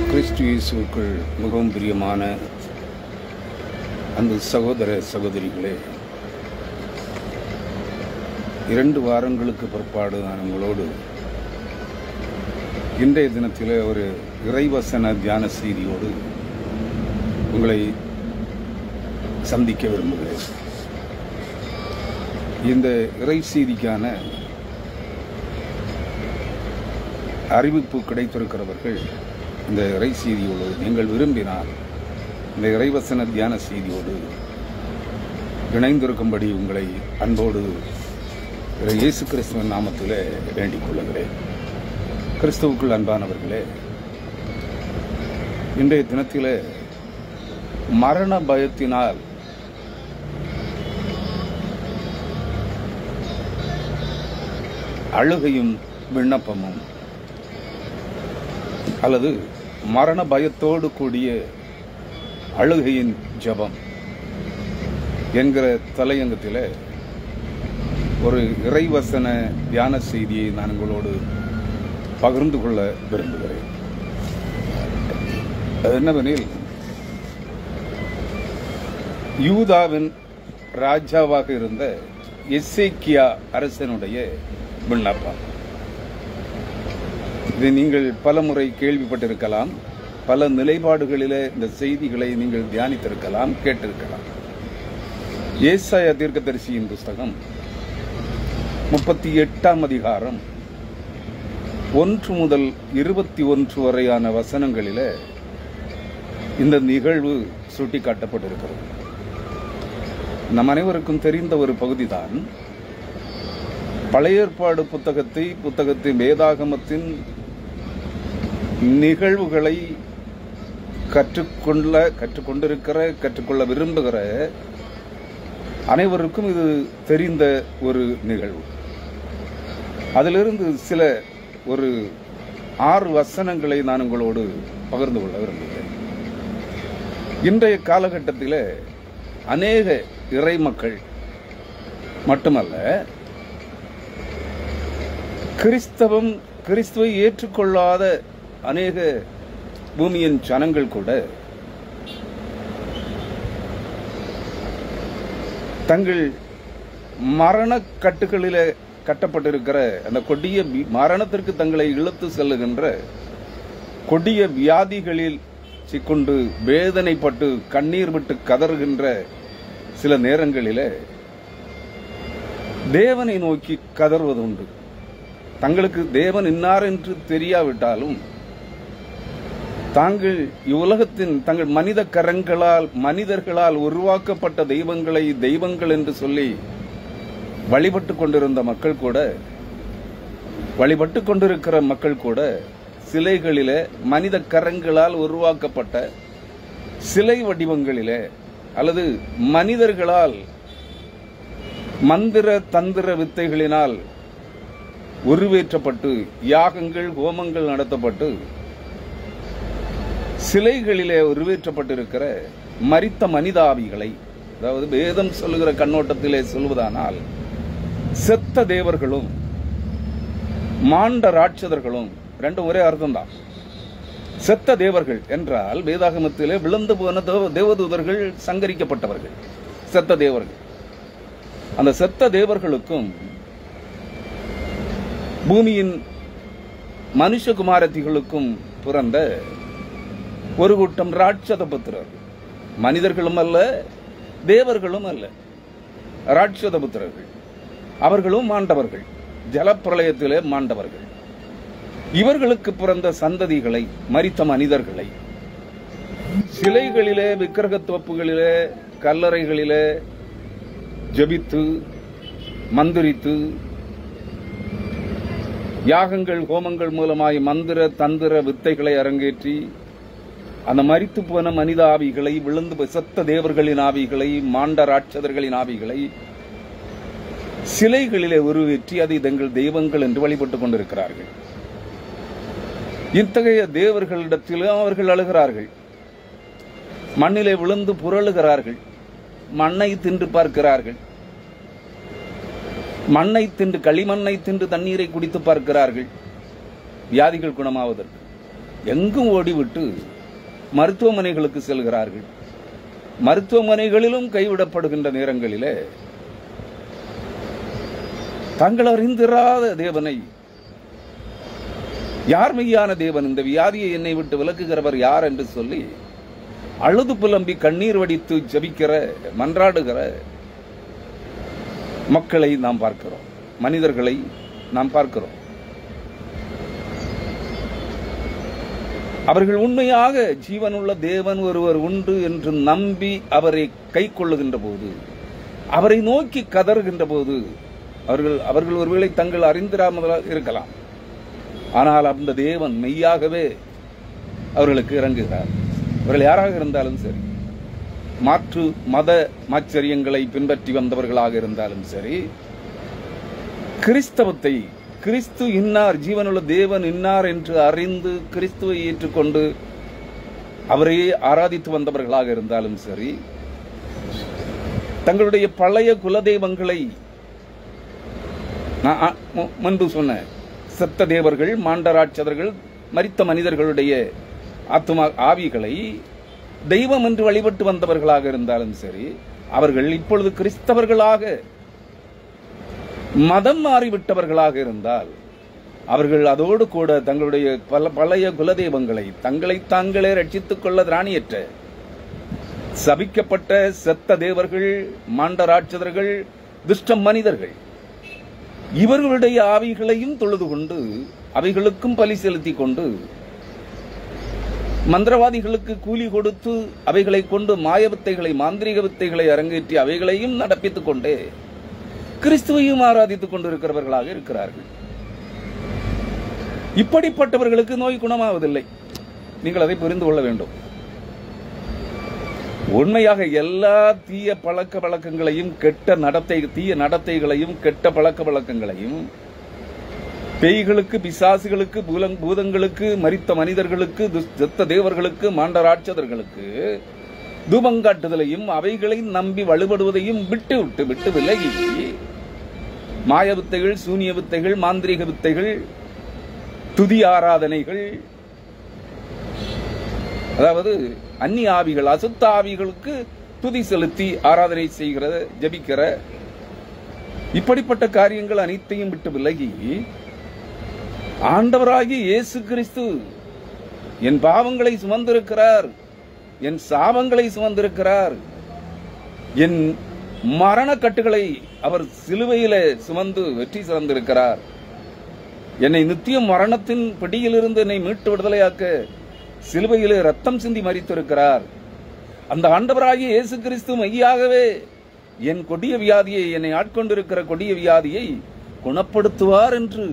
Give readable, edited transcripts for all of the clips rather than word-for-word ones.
கிறிஸ்து இயேசுவுக்குள் மிகவும் பிரியமான அந்த சகோதர சகோதரிகளே, 2 வாரங்களுக்கு பிற்பாடு நான் உங்களோடு இன்றைய தினத்தில் ஒரு இறைவசன தியான செய்தியோடு உங்களை சந்திக்க விரும்புகிறேன். இந்த இறை செய்திக்கான அறிவிப்பு கிடைத்திருக்கிறவர்கள் இந்த இறை செய்தியோடு நீங்கள் விரும்பினால் இந்த இறைவசன தியான செய்தியோடு இணைந்திருக்கும்படி உங்களை அன்போடு இயேசு கிறிஸ்துவின் நாமத்தில் வேண்டிக் கொள்ளுகிறேன். கிறிஸ்துவுக்குள் அன்பானவர்களே, இன்றைய தினத்தில் மரண பயத்தினால் அழுகையும் விண்ணப்பமும் அல்லது மரண பயத்தோடு கூடிய அழுகையின் ஜெபம் என்கிற தலையங்கத்தில் ஒரு இறைவசன தியான செய்தியை நான் உங்களோடு பகிர்ந்து கொள்ள விரும்புகிறேன். என்னவெனில், யூதாவின் ராஜாவாக இருந்த எசேக்கியா அரசனுடைய விண்ணப்பம். இதை நீங்கள் பல முறை கேள்விப்பட்டிருக்கலாம். பல நிலைப்பாடுகளிலே இந்த செய்திகளை நீங்கள் தியானித்திருக்கலாம், கேட்டிருக்கலாம். ஏசாயா தீர்க்கதரிசியின் புஸ்தகம் 38ஆம் அதிகாரம் 1 முதல் 21 வரையான வசனங்களிலே இந்த நிகழ்வு சுட்டிக்காட்டப்பட்டிருக்கிறது. நம் அனைவருக்கும் தெரிந்த ஒரு பகுதிதான். பழைய ஏற்பாடு புத்தகத்தின் வேதாகமத்தின் நிகழ்வுகளை கற்றுக்கொள்ள விரும்புகிற அனைவருக்கும் இது தெரிந்த ஒரு நிகழ்வு. அதிலிருந்து சில ஒரு 6 வசனங்களை நான் உங்களோடு பகிர்ந்து கொள்ள விரும்புகிறேன். இன்றைய காலகட்டத்தில் அநேக இறை மக்கள் மட்டுமல்ல, கிறிஸ்துவை ஏற்றுக்கொள்ளாத அநேக பூமியின் ஜனங்கள் கூட தங்கள் மரண கட்டுகளில் கட்டப்பட்டிருக்கிற அந்த கொடிய மரணத்திற்கு தங்களை இழுத்து செல்லுகின்ற கொடிய வியாதிகளில் சிக்கொண்டு வேதனைப்பட்டு கண்ணீர் விட்டு கதறுகின்ற சில நேரங்களிலே தேவனை நோக்கி கதறுவதுண்டு. தங்களுக்கு தேவன் இன்னார் என்று தெரியாவிட்டாலும் தாங்கள் இவ்வுலகத்தின் தங்கள் மனித கரங்களால் மனிதர்களால் உருவாக்கப்பட்ட தெய்வங்களை தெய்வங்கள் என்று சொல்லி வழிபட்டு கொண்டிருந்த மக்கள் கூட, வழிபட்டு கொண்டிருக்கிற மக்கள் கூட சிலைகளிலே மனித கரங்களால் உருவாக்கப்பட்ட சிலை வடிவங்களிலே அல்லது மனிதர்களால் மந்திர தந்திர வித்தைகளினால் உருவேற்றப்பட்டு யாகங்கள் ஹோமங்கள் நடத்தப்பட்டு சிலைகளிலே உருவேற்றப்பட்டிருக்கிற மரித்த மனிதாவிகளை, அதாவது வேதம் சொல்லுகிற கண்ணோட்டத்திலே சொல்வதானால் செத்த தேவர்களும் மாண்ட ராட்சதர்களும் ரெண்டும் ஒரே அர்த்தம்தான். செத்த தேவர்கள் என்றால் வேதாகமத்திலே விழுந்து போன தேவதூதர்கள் சங்கரிக்கப்பட்டவர்கள் செத்த தேவர்கள். அந்த செத்த தேவர்களுக்கும் பூமியின் மனுஷகுமாரத்திகளுக்கும் பிறந்த ஒரு கூட்டம் ராட்சத புத்திரர்கள், மனிதர்களும் அல்ல தேவர்களும் அல்ல, ராட்சத புத்திரர்கள். அவர்களும் மாண்டவர்கள், ஜலப்பிரளயத்திலே மாண்டவர்கள். இவர்களுக்கு பிறந்த சந்ததிகளை, மரித்த மனிதர்களை சிலைகளிலே விக்கிரகத்தோப்புகளிலே கல்லறைகளிலே ஜபித்து மந்திரித்து யாகங்கள் ஹோமங்கள் மூலமாய் மந்திர தந்திர வித்தைகளை அரங்கேற்றி அந்த மரித்து போன மனித ஆவிகளை, விழுந்து செத்த தேவர்களின் ஆவிகளை, மாண்ட ராட்சதர்களின் ஆவிகளை சிலைகளிலே உருவேற்றி அதை தங்கள் தெய்வங்கள் என்று வழிபட்டுக் கொண்டிருக்கிறார்கள். இத்தகைய தேவர்களிடத்திலும் அவர்கள் அழுகிறார்கள், மண்ணிலே விழுந்து புரளுகிறார்கள், மண்ணை தின்று பார்க்கிறார்கள். மண்ணை தின்று களிமண்ணை தின்று தண்ணீரை குடித்து பார்க்கிறார்கள் வியாதிகள் குணமாவதற்கு. எங்கும் ஓடிவிட்டு மருத்துவமனைகளுக்கு செல்கிறார்கள். மருத்துவமனைகளிலும் கைவிடப்படுகின்ற நேரங்களிலே தாங்கள் அறிந்திராத தேவனை, யார் மெய்யான தேவன், இந்த வியாதியை என்னை விட்டு விலக்குகிறவர் யார் என்று சொல்லி அழுது புலம்பி கண்ணீர் வடித்து ஜெபிக்கிற மன்றாடுகிற மக்களை நாம் பார்க்கிறோம், மனிதர்களை நாம் பார்க்கிறோம். அவர்கள் உண்மையாக ஜீவனுள்ள தேவன் ஒருவர் உண்டு என்று நம்பி அவரை கை கொள்ளுகின்ற போது, அவரை நோக்கி கதறுகின்ற போது, அவர்கள் ஒருவேளை தங்கள் அறிந்திராமல் இருக்கலாம். ஆனால் அந்த தேவன் மெய்யாகவே அவர்களுக்கு இறங்குகிறார். அவர்கள் யாராக இருந்தாலும் சரி, மாற்று மத மாச்சரியங்களை பின்பற்றி வந்தவர்களாக இருந்தாலும் சரி, கிறிஸ்தவத்தை, கிறிஸ்து இன்னார், ஜீவனுள்ள தேவன் இன்னார் என்று அறிந்து கிறிஸ்துவை ஏற்றுக்கொண்டு அவரையே ஆராதித்து வந்தவர்களாக இருந்தாலும் சரி, தங்களுடைய பழைய குலதெய்வங்களை, முன்பு சொன்ன செத்த தேவர்கள், மாண்டராட்சதர்கள், மரித்த மனிதர்களுடைய ஆத்துமா ஆவிகளை தெய்வம் என்று வழிபட்டு வந்தவர்களாக இருந்தாலும் சரி, அவர்கள் இப்பொழுது கிறிஸ்தவர்களாக மதம் மாறிவிட்டவர்களாக இருந்தால், அவர்கள் அதோடு கூட தங்களுடைய பழைய குலதெய்வங்களை, தங்களை தாங்களே ரட்சித்துக் கொள்ள திராணியற்ற சபிக்கப்பட்ட செத்த தேவர்கள், மாண்டராட்சதர்கள், துஷ்ட மனிதர்கள், இவர்களுடைய ஆவிகளையும் தொழுது கொண்டு அவைகளுக்கும் பலி செலுத்திக் கொண்டு மந்திரவாதிகளுக்கு கூலி கொடுத்து அவைகளை கொண்டு மாய வித்தைகளை, மாந்திரிக வித்தைகளை அரங்கேற்றி அவைகளையும் நடப்பித்துக் கொண்டே கிறிஸ்துவையும் ஆராதித்துக் கொண்டிருக்கிறவர்களாக இருக்கிறார்கள். இப்படிப்பட்டவர்களுக்கு நோய் குணமாவதில்லை. நீங்கள் அதை புரிந்து கொள்ள வேண்டும். உண்மையாக எல்லா தீய பழக்க வழக்கங்களையும், தீய நடத்தைகளையும், கெட்ட பழக்க வழக்கங்களையும், பேய்களுக்கு, பிசாசுகளுக்கு, பூதங்களுக்கு, மரித்த மனிதர்களுக்கு, செத்த தேவர்களுக்கு, மாண்டராட்சதர்களுக்கு தூபங்காட்டுதலையும் அவைகளை நம்பி வழிபடுவதையும் விட்டு விலகி மாய வித்தைகள், சூனிய வித்தைகள், மாந்திரிக வித்தைகள், துதி ஆராதனைகள், அதாவது அந்நிய ஆவிகள், அசுத்த ஆவிகளுக்கு துதி செலுத்தி ஆராதனை செய்கிற, ஜபிக்கிற இப்படிப்பட்ட காரியங்கள் அனைத்தையும் விட்டு விலகி ஆண்டவராகிய இயேசு கிறிஸ்து என் பாவங்களை சுமந்திருக்கிறார், என் சாபங்களை சுமந்திருக்கிறார், என் மரண கட்டுகளை அவர் சிலுவையிலே சுமந்து வெற்றி சிறந்திருக்கிறார், என்னை நித்திய மரணத்தின் பிடியிலிருந்து என்னை மீட்டு விடுதலையாக்க சிலுவையிலே ரத்தம் சிந்தி மரித்திருக்கிறார். அந்த ஆண்டவராகிய இயேசு கிறிஸ்து மெய்யாகவே என் கொடிய வியாதியை, என்னை ஆட்கொண்டிருக்கிற கொடிய வியாதியை குணப்படுத்துவார் என்று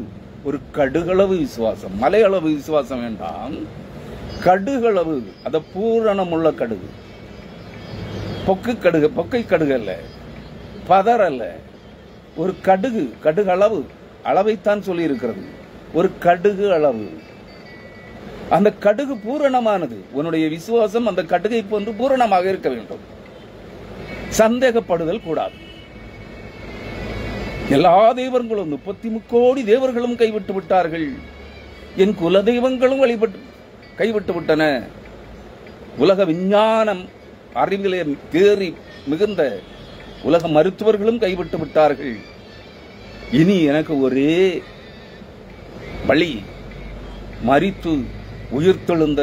ஒரு கடுகளவு விசுவாசம், மலையளவு விசுவாசம் வேண்டாம், கடுகளவு, அத பூரணமுள்ள கடுகு, பொக்கை கடுகு அல்ல, பதர் அல்ல, ஒரு கடுகு, கடுகளவு, அளவைத்தான் சொல்லி இருக்கிறது, ஒரு கடுகு அளவு. அந்த கடுகு பூரணமானது. உன்னுடைய விசுவாசம் அந்த கடுகை போன்று பூரணமாக இருக்க வேண்டும். சந்தேகப்படுதல் கூடாது. எல்லா தெய்வங்களும் 33 கோடி தேவர்களும் கைவிட்டு விட்டார்கள். என் குல தெய்வங்களும் கைவிட்டு விட்டன. உலக விஞ்ஞானம் அறிவிலே தேறி மிகுந்த உலக மருத்துவர்களும் கைவிட்டு விட்டார்கள். இனி எனக்கு ஒரே வழி, மரித்து உயிர்த்தெழுந்த,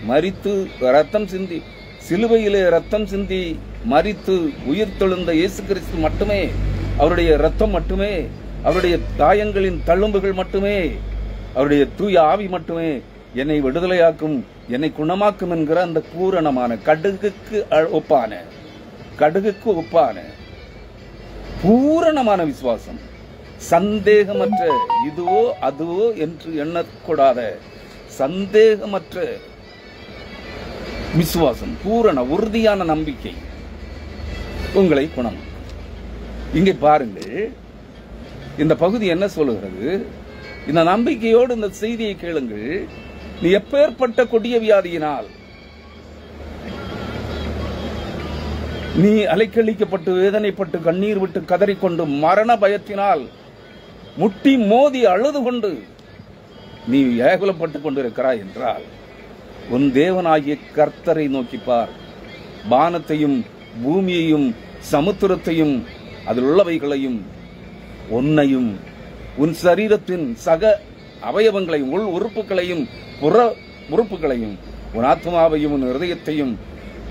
மரித்து ரத்தம் சிந்தி, சிலுவையிலே ரத்தம் சிந்தி மரித்து உயிர்த்தெழுந்த இயேசு கிறிஸ்து மட்டுமே, அவருடைய ரத்தம் மட்டுமே, அவருடைய தாயங்களின் தழும்புகள் மட்டுமே, அவருடைய தூய ஆவி மட்டுமே என்னை விடுதலையாக்கும், என்னை குணமாக்கும் என்கிற அந்த பூரணமான கடுகுக்கு ஒப்பான பூரணமான விசுவாசம், சந்தேகமற்ற, இதுவோ அதுவோ என்று எண்ணக்கூடாத சந்தேகமற்ற விசுவாசம், பூரண உறுதியான நம்பிக்கை உங்களை குணம். இங்கே பாருங்கள், இந்த பகுதி என்ன சொல்லுகிறது? இந்த நம்பிக்கையோடு இந்த செய்தியை கேளுங்கள். நீ எப்பேற்பட்ட கொடிய வியாதியினால், நீ அலைக்கழிக்கப்பட்டு வேதனைப்பட்டு கண்ணீர் விட்டு கதறிக்கொண்டு மரண பயத்தினால் முட்டி மோதி அழுது கொண்டு நீ ஏகுலப்பட்டுக் கொண்டிருக்கிறாய் என்றால் உன் தேவனாகிய கர்த்தரை நோக்கிப்பார். வானத்தையும் பூமியையும் சமுத்திரத்தையும் அதில் உள்ளவைகளையும் உன்னையும் உன் சரீரத்தின் சக அவயவங்களையும் உள் உறுப்புகளையும் புற உறுப்புகளையும் உன் ஆத்மாவையும் உன் இருதயத்தையும்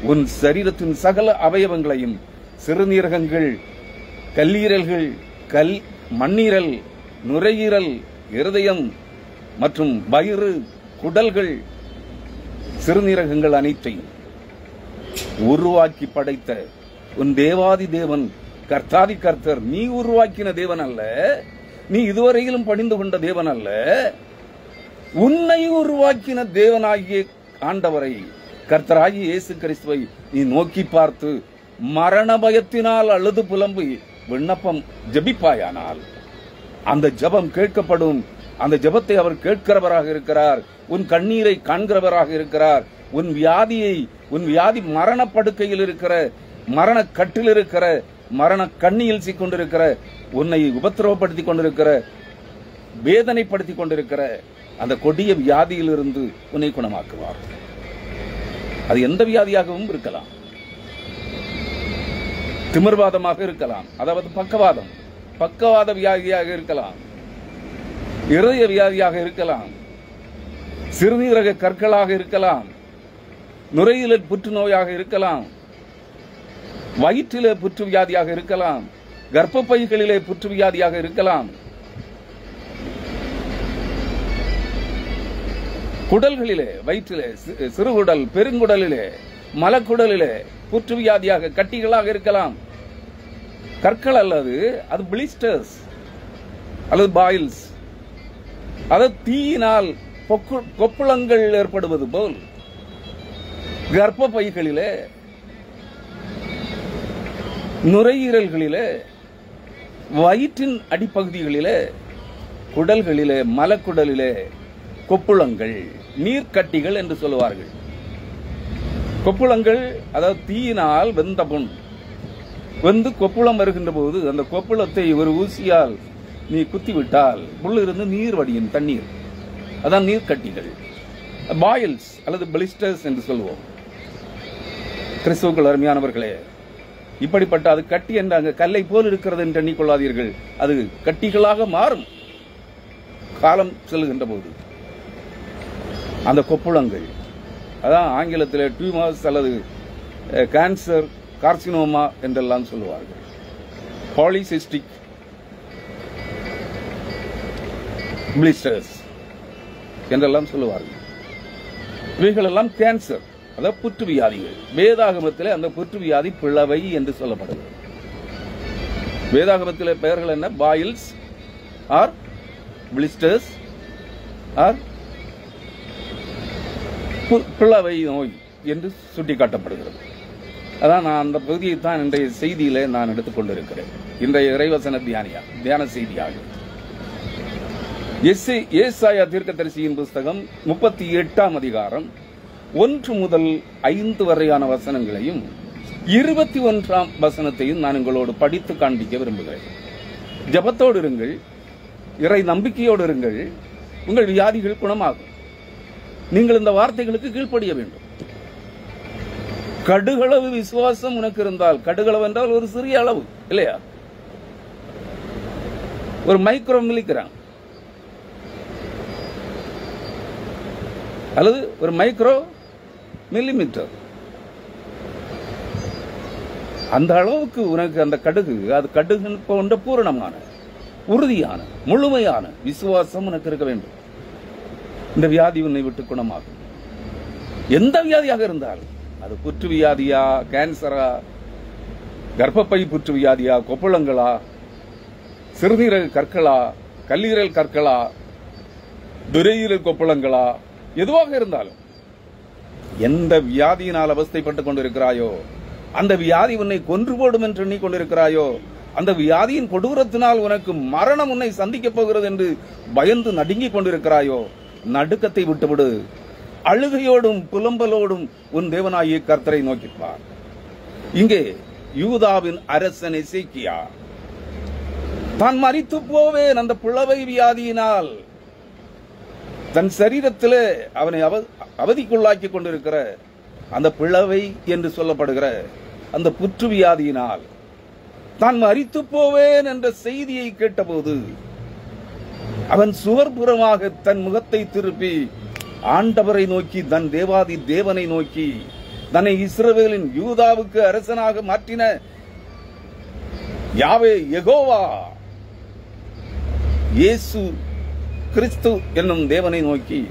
உன் சரீரத்தின் சகல அவயவங்களையும் சிறுநீரகங்கள், கல்லீரல்கள், மண்ணீரல், நுரையீரல், இருதயம் மற்றும் வயிறு, குடல்கள், சிறுநீரகங்கள் அனைத்தையும் உருவாக்கி படைத்த உன் தேவாதி தேவன் கர்த்தாதி கர்த்தர். நீ உருவாக்கின தேவன் அல்ல, நீ இதுவரையிலும் பணிந்து கொண்ட தேவன் அல்ல, உன்னை உருவாக்கின தேவனாகிய ஆண்டவரை கர்த்தராகிய இயேசு கிறிஸ்துவை நீ நோக்கி பார்த்து மரண பயத்தினால் அழுது புலம்பி விண்ணப்பம் ஜெபிப்பாயானால் அந்த ஜெபம் கேட்கப்படும். அந்த ஜெபத்தை அவர் கேட்கிறவராக இருக்கிறார். உன் கண்ணீரை காண்கிறவராக இருக்கிறார். உன் வியாதி மரணப்படுக்கையில் இருக்கிற, மரண கட்டில் இருக்கிற, மரண கண்ணியில் சிக்கொண்டிருக்கிற, உன்னை உபத்திரவப்படுத்திக் கொண்டிருக்கிற, வேதனைப்படுத்திக் கொண்டிருக்கிற அந்த கொடிய வியாதியிலிருந்து உன்னை குணமாக்குவார். அது எந்த வியாதியாகவும் இருக்கலாம். திமிர்வாதமாக இருக்கலாம், அதாவது பக்கவாத வியாதியாக இருக்கலாம், இருதய வியாதியாக இருக்கலாம், சிறுநீரக கற்களாக இருக்கலாம், நுரையீரல் புற்றுநோயாக இருக்கலாம், வயிற்றிலே புற்று வியாதியாக இருக்கலாம், கர்ப்பப்பைகளிலே புற்று வியாதியாக இருக்கலாம், குடல்களிலே, வயிற்றிலே, சிறுகுடல், பெருங்குடலிலே, மலக்குடலிலே புற்று வியாதியாக கட்டிகளாக இருக்கலாம். கற்கள் அல்லது அது பிளிஸ்டர்ஸ் அல்லது பாயில்ஸ், அது தீயினால் கொப்புளங்கள் ஏற்படுவது போல் கர்ப்பப்பைகளிலே, நுரையீரல்களிலே, வயிற்றின் அடிப்பகுதிகளிலே, குடல்களிலே, மலக்குடலிலே கொப்புளங்கள், நீர்க்கட்டிகள் என்று சொல்லுவார்கள். கொப்புளங்கள் அதாவது தீயினால் வெந்த புண் வெந்து கொப்புளம் வருகின்ற போது அந்த கொப்புளத்தை ஒரு ஊசியால் நீ குத்திவிட்டால் உள்ளிருந்து நீர் வடியும் தண்ணீர், அதான் நீர்க்கட்டிகள், பாயில்ஸ் அல்லது பிளிஸ்டர்ஸ் என்று சொல்லுவோம். கிறிஸ்துவுக்குள் அருமையானவர்களே, இப்படிப்பட்ட அது கட்டி என்ற அங்கு கல்லை போல் இருக்கிறது என்று எண்ணிக்கொள்ளாதீர்கள். அது கட்டிகளாக மாறும் காலம் செல்லுகின்ற போது. அந்த கொப்புளங்கள் அதான் ஆங்கிலத்தில் டியூமர்ஸ் அல்லது கேன்சர், கார்சினோமா என்றெல்லாம் சொல்லுவார்கள். பாலிசிஸ்டிக் பிளிஸ்டர்ஸ் என்றெல்லாம் சொல்லுவார்கள். இவைகளெல்லாம் கேன்சர், அதாவது புற்று வியாதிகள். வேதாகமத்தில் அந்த புற்று வியாதி பிளவை என்று சொல்லப்படுகிறது. வேதாகமத்தில் பெயர்கள் என்ன? பாயில்ஸ் ஆர் பிளிஸ்டர்ஸ் ஆர் பிளவை நோய் என்று சுட்டிக்காட்டப்படுகிறது. அதான் நான் அந்த பகுதியை தான் இன்றைய செய்தியிலே நான் எடுத்துக்கொண்டிருக்கிறேன். இன்றைய இறைவசன தியான செய்தியாக ஏசாயா தீர்க்கதரிசியின் புஸ்தகம் 38ஆம் அதிகாரம் 1 முதல் 5 வரையான வசனங்களையும் 21ஆம் வசனத்தையும் நான் உங்களோடு படித்து காண்பிக்க விரும்புகிறேன். ஜபத்தோடு இருங்கள், இறை நம்பிக்கையோடு இருங்கள், உங்கள் வியாதிகள் குணமாகும். நீங்கள் இந்த வார்த்தைகளுக்கு கீழ்ப்படிய வேண்டும். கடுகளவு விசுவாசம் உனக்கு இருந்தால், கடுகளவு என்றால் ஒரு சிறிய அளவு இல்லையா, ஒரு மைக்ரோ மில்லிகிராம் அல்லது ஒரு மைக்ரோ மில்லிமீட்டர், அந்த அளவுக்கு உனக்கு அந்த கடுகு, அது கடுகு போன்ற பூரணமான, உறுதியான, முழுமையான விசுவாசம் உனக்கு இருக்க வேண்டும். இந்த வியாதி உன்னை விட்டு குணமாகும். எந்த வியாதியாக இருந்தாலும், அது புற்று வியாதியா, கேன்சரா, கர்ப்பப்பை புற்று வியாதியா, கொப்புளங்களா, சிறுநீரக கற்களா, கல்லீரல் கற்களா, நுரையீரல் கொப்புளங்களா, எதுவாக இருந்தாலும், எந்த வியாதியினால் அவஸ்தைப்பட்டுக் கொண்டிருக்கிறாயோ, அந்த வியாதி உன்னை கொன்று போடும் என்று எண்ணிக்கொண்டிருக்கிறாயோ, அந்த வியாதியின் கொடூரத்தினால் உனக்கு மரணம் உன்னை சந்திக்கப் போகிறது என்று பயந்து நடுங்கிக் கொண்டிருக்கிறாயோ, நடுக்கத்தை விட்டுவிடு. அழுகையோடும் புலம்பலோடும் உன் தேவனாகிய கர்த்தரை நோக்கிப்பார். இங்கே யூதாவின் அரசன் எசேக்கியா தான் மரித்து போவேன் அந்த பிளவை வியாதியினால் தன் சரீரத்திலே அவனை அவதிக்குள்ளாக்கி கொண்டிருக்கிற அந்த பிளவை என்று சொல்லப்படுகிற அந்த புற்று வியாதியினால் தான் மரித்து போவேன் என்ற செய்தியை கேட்டபோது அவன் சுவர்புறமாக தன் முகத்தை திருப்பி ஆண்டவரை நோக்கி, தன் தேவாதி தேவனை நோக்கி, தன்னை இஸ்ரவேலின் யூதாவுக்கு அரசனாக மாற்றின யாவே யெகோவா இயேசு கிறிஸ்து என்னும் தேவனை நோக்கி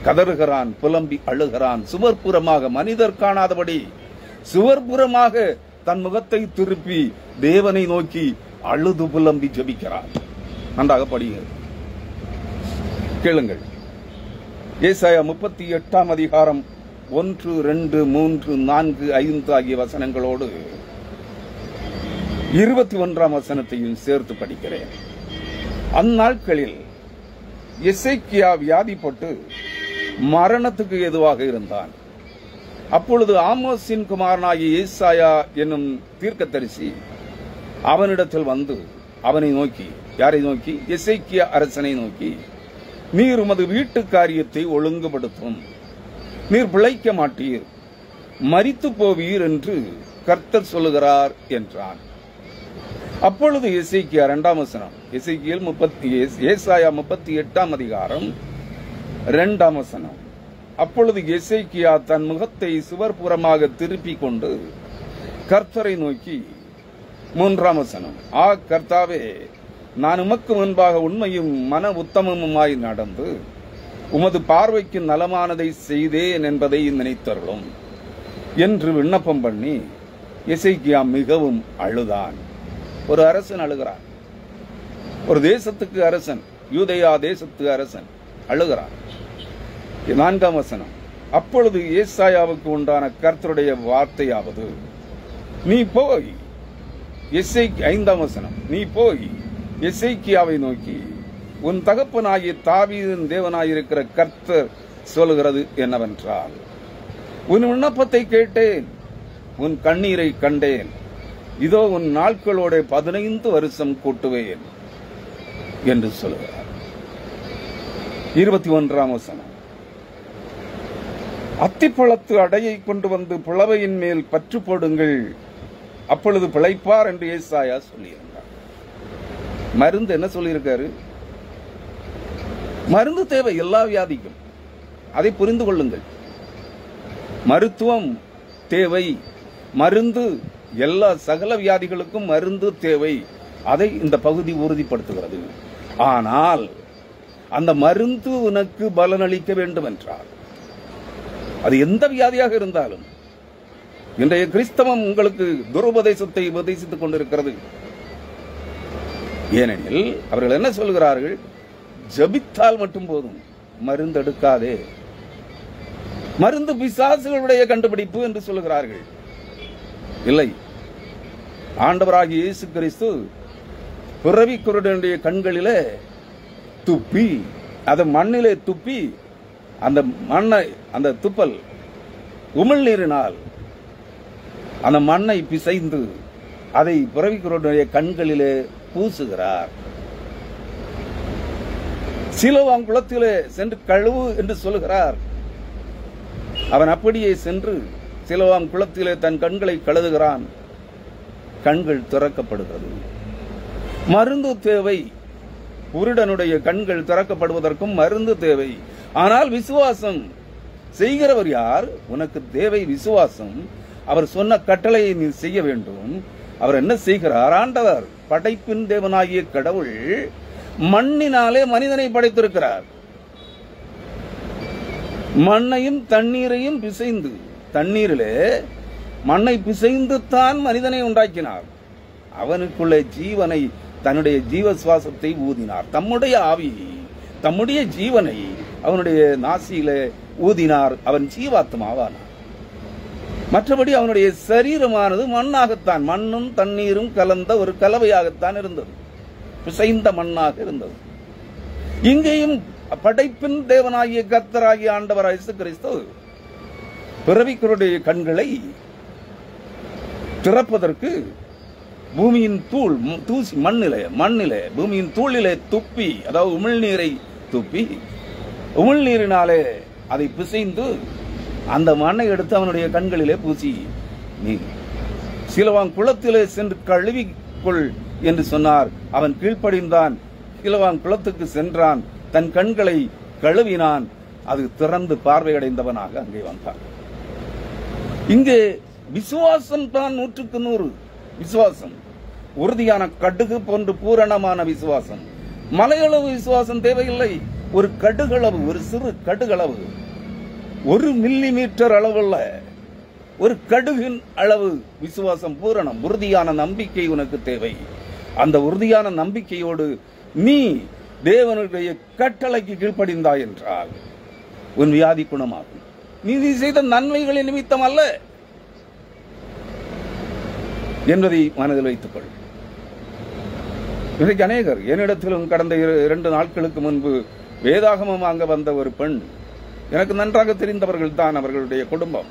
கதறுகிறான், புலம்பி அழுகிறான். சுவர்புறமாக, மனிதர் காணாதபடி சுவர்புறமாக தன் முகத்தை திருப்பி தேவனை நோக்கி அழுது புலம்பி ஜெபிக்கிறான். நன்றாக படியுங்கள், கேளுங்கள். ஏசாயா 38 அதிகாரம் 1, 2, 3, 4, 5 ஆகிய வசனங்களோடு 21 வசனத்தையும் சேர்த்து படிக்கிறேன். அந்நாட்களில் எசேக்கியா வியாதிப்பட்டு மரணத்துக்கு ஏதுவாக இருந்தான். அப்பொழுது ஆமோஸின் குமாரனாகிய ஏசாயா என்னும் தீர்க்கதரிசி அவனிடத்தில் வந்து அவனை நோக்கி, யாரை நோக்கி? எசேக்கியா அரசனை நோக்கி, நீர் உமது வீட்டு காரியத்தை ஒழுங்குபடுத்தும், நீர் பிழைக்க மாட்டீர், மரித்து போவீர் என்று கர்த்தர் சொல்லுகிறார் என்றான். அப்பொழுது எசேக்கியா 2 வசனம், ஏசாயா 38 அதிகாரம் 2 வசனம். அப்பொழுது எசேக்கியா தன் முகத்தை சுவர்புறமாக திருப்பிக் கொண்டு கர்த்தரை நோக்கி, 3 வசனம், ஆ கர்த்தாவே, நான் உமக்கு முன்பாக உண்மையும் மன உத்தமமுமாய் நடந்து உமது பார்வைக்கு நலமானதை செய்தேன் என்பதை நினைத்தருளும் என்று விண்ணப்பம் பண்ணி எசேக்கியா மிகவும் அழுதான். ஒரு அரசன் அழுகிறான், ஒரு தேசத்துக்கு அரசன், யூதேயா தேசத்து அரசன் அழுகிறான். 4 வசனம், அப்பொழுது ஏசாயாவுக்கு உண்டான கர்த்தருடைய வார்த்தையாவது, நீ போய் 5 வசனம், நீ போய் எசேக்கியாவை நோக்கி, உன் தகப்பனாகிய தாவீதின் தேவனாயிருக்கிற கர்த்தர் சொல்லுகிறது என்னவென்றால், உன் விண்ணப்பத்தை கேட்டேன், உன் கண்ணீரை கண்டேன், இதோ உன் நாட்களோட 15 வருஷம் கூட்டுவேன் என்று சொல்லுகிறார். 21 வசனம், அத்திப்பழத்து அடையை கொண்டு வந்து புலவையின் மேல் பற்று போடுங்கள், அப்பொழுது பிழைப்பார் என்று ஏசாயா சொல்லியிருந்தார். மருந்து என்ன சொல்லியிருக்காரு? மருந்து தேவை எல்லா வியாதிக்கும், அதை புரிந்து கொள்ளுங்கள். மருத்துவம் தேவை, மருந்து, எல்லா சகல வியாதிகளுக்கும் மருந்து தேவை. அதை இந்த பகுதி உறுதிப்படுத்துகிறது. ஆனால் அந்த மருந்து உனக்கு பலனளிக்க வேண்டும் என்றால், அது எந்த வியாதியாக இருந்தாலும், இன்றைய கிறிஸ்தவம் உங்களுக்கு துருபதேசத்தை உபதேசித்துக் கொண்டிருக்கிறது. ஏனெனில் அவர்கள் என்ன சொல்கிறார்கள்? ஜபித்தால் மட்டும் போதும், மருந்து எடுக்காதே, மருந்து பிசாசுகளுடைய கண்டுபிடிப்பு என்று சொல்லுகிறார்கள். இல்லை, ஆண்டவராகிய இயேசு கிறிஸ்து பிறவி குருடனுடைய கண்களிலே துப்பி, அதை மண்ணிலே துப்பி, அந்த மண்ணை, அந்த துப்பல் உமிழ்நீரினால் அந்த மண்ணை பிசைந்து அதை பிறவி குருடனுடைய கண்களிலே பூசுகிறார். சிலோவாம் குளத்திலே சென்று கழுவு என்று சொல்லுகிறார். அவன் அப்படியே சென்று சிலோவாம் குளத்திலே தன் கண்களை கழுவுகிறான். கண்கள் திறக்கப்படுகிறது. மருந்து தேவை, குருடனுடைய கண்கள் திறக்கப்படுவதற்கும் மருந்து தேவை. ஆனால் விசுவாசம் செய்கிறவர் யார்? உனக்கு தேவை விசுவாசம். அவர் சொன்ன கட்டளையை நீ செய்ய வேண்டும். அவர் என்ன செய்கிறார்? ஆண்டவர் படைப்பின் தேவனாகிய கடவுள் மண்ணினாலே மனிதனை படைத்திருக்கிறார். மண்ணையும் தண்ணீரையும் பிசைந்து, தண்ணீரிலே மண்ணை பிசைந்து தான் மனிதனை உண்டாக்கினார். அவனுக்குள்ளே ஜீவனை, தன்னுடைய ஜீவ சுவாசத்தை ஊதினார். தம்முடைய ஆவியை, தம்முடைய ஜீவனை அவனுடைய நாசியிலே ஊதினார். அவன் ஜீவாத்மாவானார். மற்றபடி அவனுடைய சரீரமானது மண்ணாகத்தான், மண்ணும் தண்ணீரும் கலந்த ஒரு கலவையாகத்தான் இருந்தது, பிசைந்த மண்ணாக இருந்தது. இங்கேயும் படைப்பின் தேவனாகிய கர்த்தராகிய ஆண்டவராகிய இயேசு கிறிஸ்து பிறவிக்குருடைய கண்களை திறப்பதற்கு பூமியின் தூள் தூசி மண்ணிலே பூமியின் தூளிலே துப்பி, அதாவது உமிழ்நீரை துப்பி உமிழ்நீரினாலே அதை பிசைந்து அந்த மண்ணை எடுத்து அவனுடைய கண்களிலே பூசி, நீ சிலவாங் குளத்திலே சென்று கழுவிக்கொள் என்று சொன்னார். அவன் கீழ்ப்படிந்தான். சிலவாங் குளத்துக்கு சென்றான், தன் கண்களை கழுவினான். அது திறந்து பார்வையடைந்தவனாக அங்கே வந்தான். இங்கே விசுவாசம் தான் 100க்கு 100 விசுவாசம். உறுதியான கடுகு போன்று பூரணமான விசுவாசம். மலையளவு விசுவாசம் தேவையில்லை. ஒரு கடுகளவு, ஒரு சிறு கடுகளவு, 1 மில்லிமீட்டர் அளவுள்ள ஒரு கடுகின் அளவு விசுவாசம் பூரணம். உறுதியான நம்பிக்கை உனக்கு தேவை. அந்த உறுதியான நம்பிக்கையோடு நீ தேவனுடைய கட்டளைக்கு கீழ்ப்படிந்தாய் என்றால் உன் வியாதி குணமாகும். நீ செய்த நன்மைகளின் நிமித்தம் அல்ல என்பதை மனதில் வைத்துக் கொள். இன்றைக்கு அநேகர் என்னிடத்திலும் கடந்த 2 நாட்களுக்கு முன்பு வேதாகமம் வாங்க வந்த ஒரு பெண், எனக்கு நன்றாக தெரிந்தவர்கள் தான் அவர்களுடைய குடும்பம்.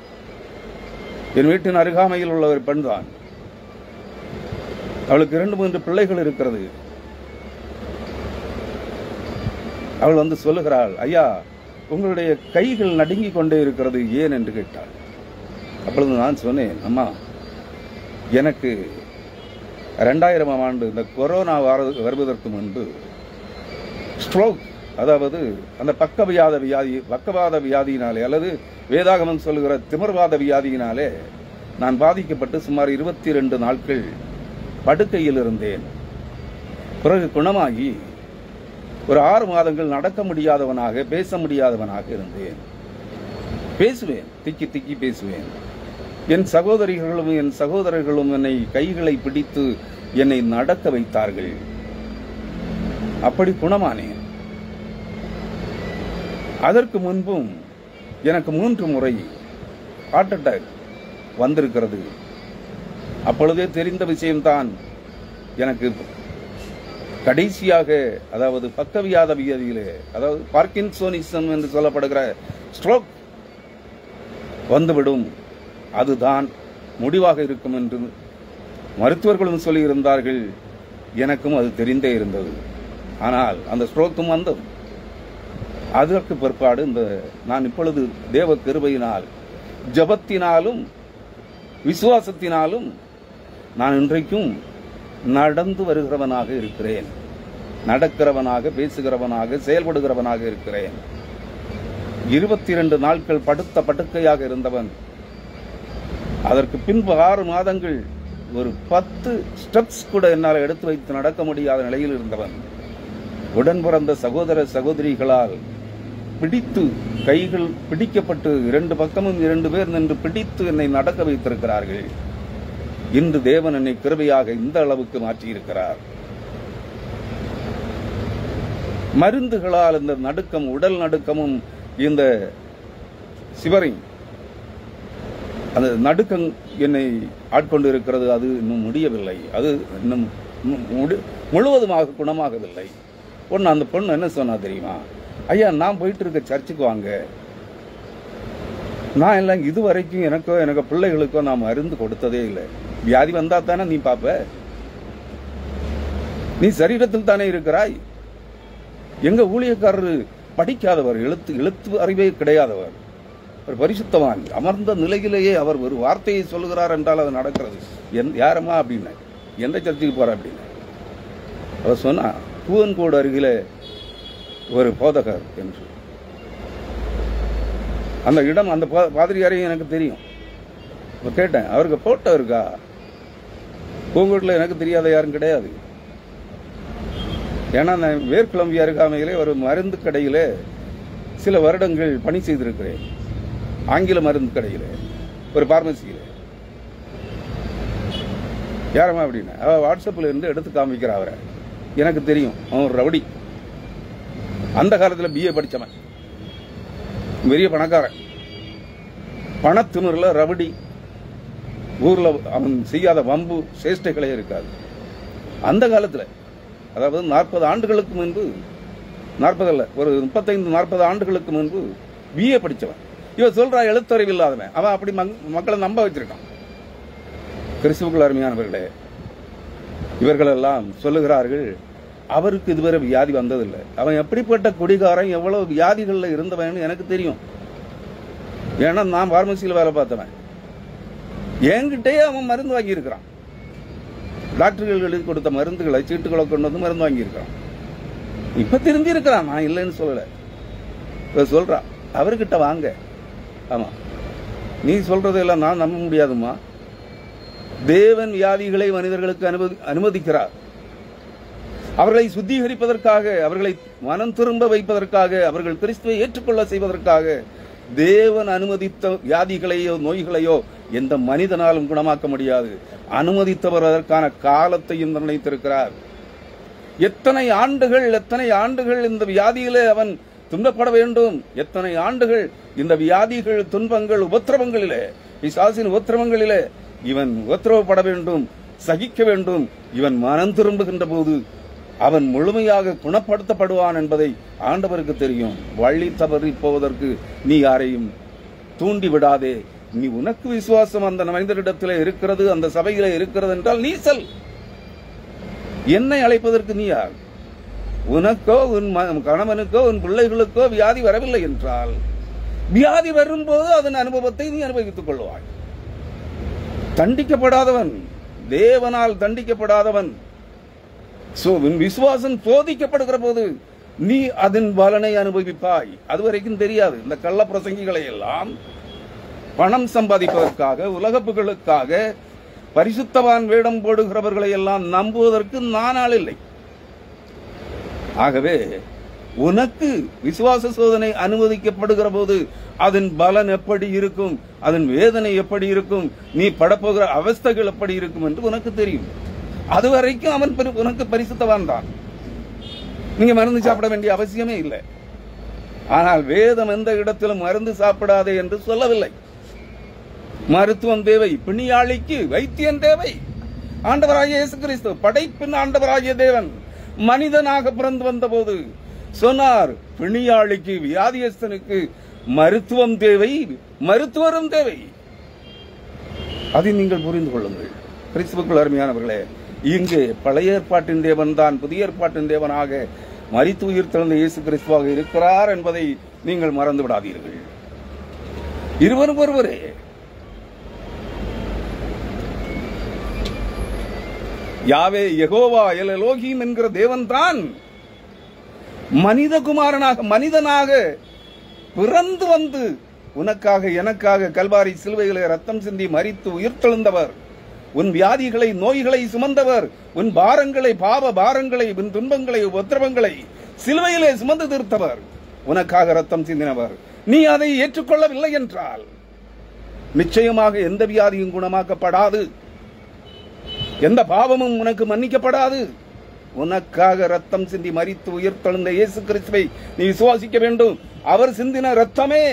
என் வீட்டின் அருகாமையில் உள்ள ஒரு பெண் தான். அவளுக்கு 2-3 பிள்ளைகள் இருக்கிறது. அவள் வந்து சொல்லுகிறாள், ஐயா உங்களுடைய கைகள் நடுங்கிக் கொண்டே இருக்கிறது, ஏன் என்று கேட்டாள். அப்பொழுது நான் சொன்னேன், அம்மா எனக்கு 2000ஆம் ஆண்டு இந்த கொரோனா வருவதற்கு முன்பு ஸ்ட்ரோக், அதாவது அந்த பக்கவாத வியாதியினாலே அல்லது வேதாகமம் சொல்லுகிற திமிர்வாத வியாதியினாலே நான் பாதிக்கப்பட்டு சுமார் 22 நாட்கள் படுக்கையில் இருந்தேன். பிறகு குணமாகி ஒரு 6 மாதங்கள் நடக்க முடியாதவனாக, பேச முடியாதவனாக இருந்தேன். பேசுவேன், திக்கி திக்கி பேசுவேன். என் சகோதரிகளும் என் சகோதரர்களும் என்னை கைகளை பிடித்து என்னை நடக்க வைத்தார்கள். அப்படி குணமானேன். அதற்கு முன்பும் எனக்கு 3 முறை ஹார்ட் அட்டாக் வந்திருக்கிறது. அப்பொழுதே தெரிந்த விஷயம்தான். எனக்கு கடைசியாக, அதாவது பக்கவியாத வியாதியிலே, அதாவது பார்க்கின்சோனிசம் என்று சொல்லப்படுகிற ஸ்ட்ரோக் வந்துவிடும், அதுதான் முடிவாக இருக்கும் என்று மருத்துவர்களும் சொல்லியிருந்தார்கள். எனக்கும் அது தெரிந்தே இருந்தது. ஆனால் அந்த ஸ்ட்ரோக்கும் வந்தது. அதற்கு பிற்பாடு நான் இப்பொழுது தேவ கிருபையினால், ஜபத்தினாலும் விசுவாசத்தினாலும் நான் இன்றைக்கும் நடந்து வருகிறவனாக இருக்கிறேன். நடக்கிறவனாக, பேசுகிறவனாக, செயல்படுகிறவனாக இருக்கிறேன். 22 நாட்கள் படுத்த படுக்கையாக இருந்தவன், அதற்கு பின்பு 6 மாதங்கள் ஒரு 10 ஸ்டெப்ஸ் கூட என்னால் எடுத்து வைத்து நடக்க முடியாத நிலையில் இருந்தவன், உடன் பிறந்த சகோதர சகோதரிகளால் பிடித்து, கைகள் பிடிக்கப்பட்டு 2 பக்கமும் 2 பேர் நின்று பிடித்து என்னை நடக்க வைத்திருக்கிறார்கள். இன்று தேவன் என்னை கிருபையாக இந்த அளவுக்கு மாற்றியிருக்கிறார். மருந்துகளால் இந்த நடுக்கம், உடல் நடுக்கமும் இந்த சிவரிங், அந்த நடுக்கம் என்னை ஆட்கொண்டு இருக்கிறது. அது இன்னும் முடியவில்லை. அது இன்னும் முழுவதுமாக குணமாகவில்லை. அந்த பொண்ணு என்ன சொன்னா தெரியுமா? ஐயா நான் போயிட்டு இருக்க சர்ச்சுக்கு வாங்க. நான் எல்லாம் இதுவரைக்கும் எனக்கு பிள்ளைகளுக்கோ நான் மருந்து கொடுத்ததே இல்லை. வியாதி வந்தா தானே நீ பாப்ப, நீ சரீரத்தில் தானே இருக்கிறாய். எங்க ஊழியக்காரர் படிக்காதவர், எழுத்து அறிவே கிடையாதவர், ஒரு பரிசுத்தவான், அமர்ந்த நிலையிலேயே அவர் ஒரு வார்த்தையை சொல்லுகிறார் என்றால் அது நடக்கிறது. யாரம்மா அப்படின்னு, எந்த சர்ச்சுக்கு போற அப்படின்னு அவர் சொன்னா, பூவன்கோடு அருகில ஒரு போதகர் என்று. அந்த இடம், அந்த பாதிரியாரையும் எனக்கு தெரியும். கேட்டேன், அவருக்கு போட்டோ இருக்கா? பூங்கோட்டில் எனக்கு தெரியாத யாரும் கிடையாது. ஏன்னா நான் வேர்க்குளம்பி அருகாமையிலே ஒரு மருந்து கடையில சில வருடங்கள் பணி செய்திருக்கிறேன். ஆங்கில மருந்து கடையில, ஒரு பார்மசியில. யாரம்மா அப்படின்னு அவ வாட்ஸ்அப்ல இருந்து எடுத்து காமிக்கிற. அவரை எனக்கு தெரியும். அவன் ரவுடி. அந்த காலத்தில் BA படிச்சவன், பெரிய பணக்காரன், பணத்திமிரில் ரவுடி. ஊர்ல அவன் செய்யாத வம்பு சேஷ்டைகளே இருக்காது. அந்த காலத்தில், அதாவது 40 ஆண்டுகளுக்கு முன்பு, 40 அல்ல, ஒரு 35-40 ஆண்டுகளுக்கு முன்பு BA படிச்சவன். இவன் சொல்றா எழுத்தறிவு இல்லாதவன். அவன் அப்படி மக்களை நம்ப வச்சிருக்கான். கிறிஸ்துவுக்குள் அருமையானவர்களே, இவர்களெல்லாம் சொல்லுகிறார்கள், அவருக்கு இதுவரை வியாதி வந்ததில்லை. அவன் எப்படிப்பட்ட குடிகாரன், எவ்வளவு வியாதிகளில் இருந்தவன் எனக்கு தெரியும். ஏன்னா நான் பார்மசியில் வேலை பார்த்தவன். என்கிட்டே அவன் மருந்து வாங்கியிருக்கிறான். டாக்டர்கள் எழுதி கொடுத்த மருந்துகளை, சீட்டுகளை கொண்டு வந்து மருந்து வாங்கியிருக்கிறான். இப்ப திரும்பி இருக்கிறான். நான் இல்லைன்னு சொல்லல, சொல்றான் அவர்கிட்ட வாங்க. ஆமா, நீ சொல்றதெல்லாம் நான் நம்ப முடியாதுமா. தேவன் வியாதிகளை மனிதர்களுக்கு அனுமதிக்கிறார். அவர்களை சுத்திகரிப்பதற்காக, அவர்களை மனம் திரும்ப வைப்பதற்காக, அவர்கள் கிறிஸ்துவை ஏற்றுக்கொள்ள செய்வதற்காக தேவன் அனுமதித்த வியாதிகளையோ நோய்களையோ எந்த மனிதனாலும் குணமாக்க முடியாது. அனுமதித்தவர் அதற்கான காலத்தையும் நிர்ணயித்திருக்கிறார். எத்தனை ஆண்டுகள் இந்த வியாதியிலே அவன் துன்பப்பட வேண்டும், எத்தனை ஆண்டுகள் இந்த வியாதிகள், துன்பங்கள், உபத்திரவங்களிலே, பிசாசின் உபத்திரவங்களிலே இவன் உபத்திரவப்பட வேண்டும், சகிக்க வேண்டும். இவன் மனம் திரும்புகின்ற போது அவன் முழுமையாக குணப்படுத்தப்படுவான் என்பதை ஆண்டவருக்கு தெரியும். வழி தவறி போவதற்கு நீ யாரையும் தூண்டி விடாதே. நீ உனக்கு விசுவாசம் அந்த மனிதரிடத்தில் இருக்கிறது, அந்த சபையில இருக்கிறது என்றால் நீ செல். என்னை அழைப்பதற்கு நீ யார்? உனக்கோ உன் கணவனுக்கோ உன் பிள்ளைகளுக்கோ வியாதி வரவில்லை என்றால், வியாதி வரும்போது அதன் அனுபவத்தை நீ அனுபவித்துக் கொள்வாய். தண்டிக்கப்படாதவன், தேவனால் தண்டிக்கப்படாதவன், விசுவாசம் சோதிக்கப்படுகிற போது நீ அதன் பலனை அனுபவிப்பாய். அதுவரைக்கும் தெரியாது. இந்த கள்ள பிரசங்கிகளை எல்லாம் பணம் சம்பாதிப்பதற்காக, உலக புகழுக்காக, பரிசுத்தவான் வேடம் போடுகிறவர்களை எல்லாம் நம்புவதற்கு நானால் இல்லை. ஆகவே உனக்கு விசுவாச சோதனை அனுமதிக்கப்படுகிற போது அதன் பலன் எப்படி இருக்கும், அதன் வேதனை எப்படி இருக்கும், நீ படப்போகிற அவஸ்தைகள் எப்படி இருக்கும் என்று உனக்கு தெரியும். அதுவரைக்கும் அவன் உனக்கு பரிசுத்தவான் தான். நீங்க மருந்து சாப்பிட வேண்டிய அவசியமே இல்லை. ஆனால் வேதம் எந்த இடத்திலும் மருந்து சாப்பிடாதே என்று சொல்லவில்லை. மருத்துவம் தேவை, பிணியாளிக்கு வைத்தியம் தேவை. ஆண்டவராகிய இயேசு கிறிஸ்து படைப்பின் ஆண்டவராகிய தேவன் மனிதனாக பிறந்து வந்த போது சொன்னார், பிணியாளிக்கு, வியாதியஸ்தனுக்கு மருத்துவம் தேவை, மருத்துவரும் தேவை. அதை நீங்கள் புரிந்து கொள்ளுங்கள். கிறிஸ்துவுக்குள் அருமையானவர்களே, இங்கே பழைய ஏற்பாட்டின் தேவன் தான் புதிய ஏற்பாட்டின் தேவனாக மரித்து உயிர் தெழுந்த இயேசு கிறிஸ்துவாக இருக்கிறார் என்பதை நீங்கள் மறந்து விடாதீர்கள். இருவரும் ஒருவரே. யாவே யெகோவா எல் எலோஹீம் என்கிற தேவன் தான் மனிதகுமாரனாக, மனிதனாக பிறந்து வந்து உனக்காக எனக்காக கல்வாரி சிலுவைகளை ரத்தம் சிந்தி மரித்து உயிர் தெழுந்தவர். உன் வியாதிகளை, நோய்களை சுமந்தவர். உன் பாரங்களை, பாவ பாரங்களை, உன் துன்பங்களை, உபத்திரவங்களை சிலுவையிலே சுமந்து தீர்த்தவர். உனக்காக ரத்தம் சிந்தினவர். நீ அதை ஏற்றுக்கொள்ளவில்லை என்றால் நிச்சயமாக எந்த வியாதியும் குணமாக்கப்படாது, எந்த பாவமும் உனக்கு மன்னிக்கப்படாது. உனக்காக ரத்தம் சிந்தி மரித்து உயிர் தெழுந்த இயேசு கிறிஸ்துவை நீ விசுவாசிக்க வேண்டும். அவர் சிந்தின ரத்தமே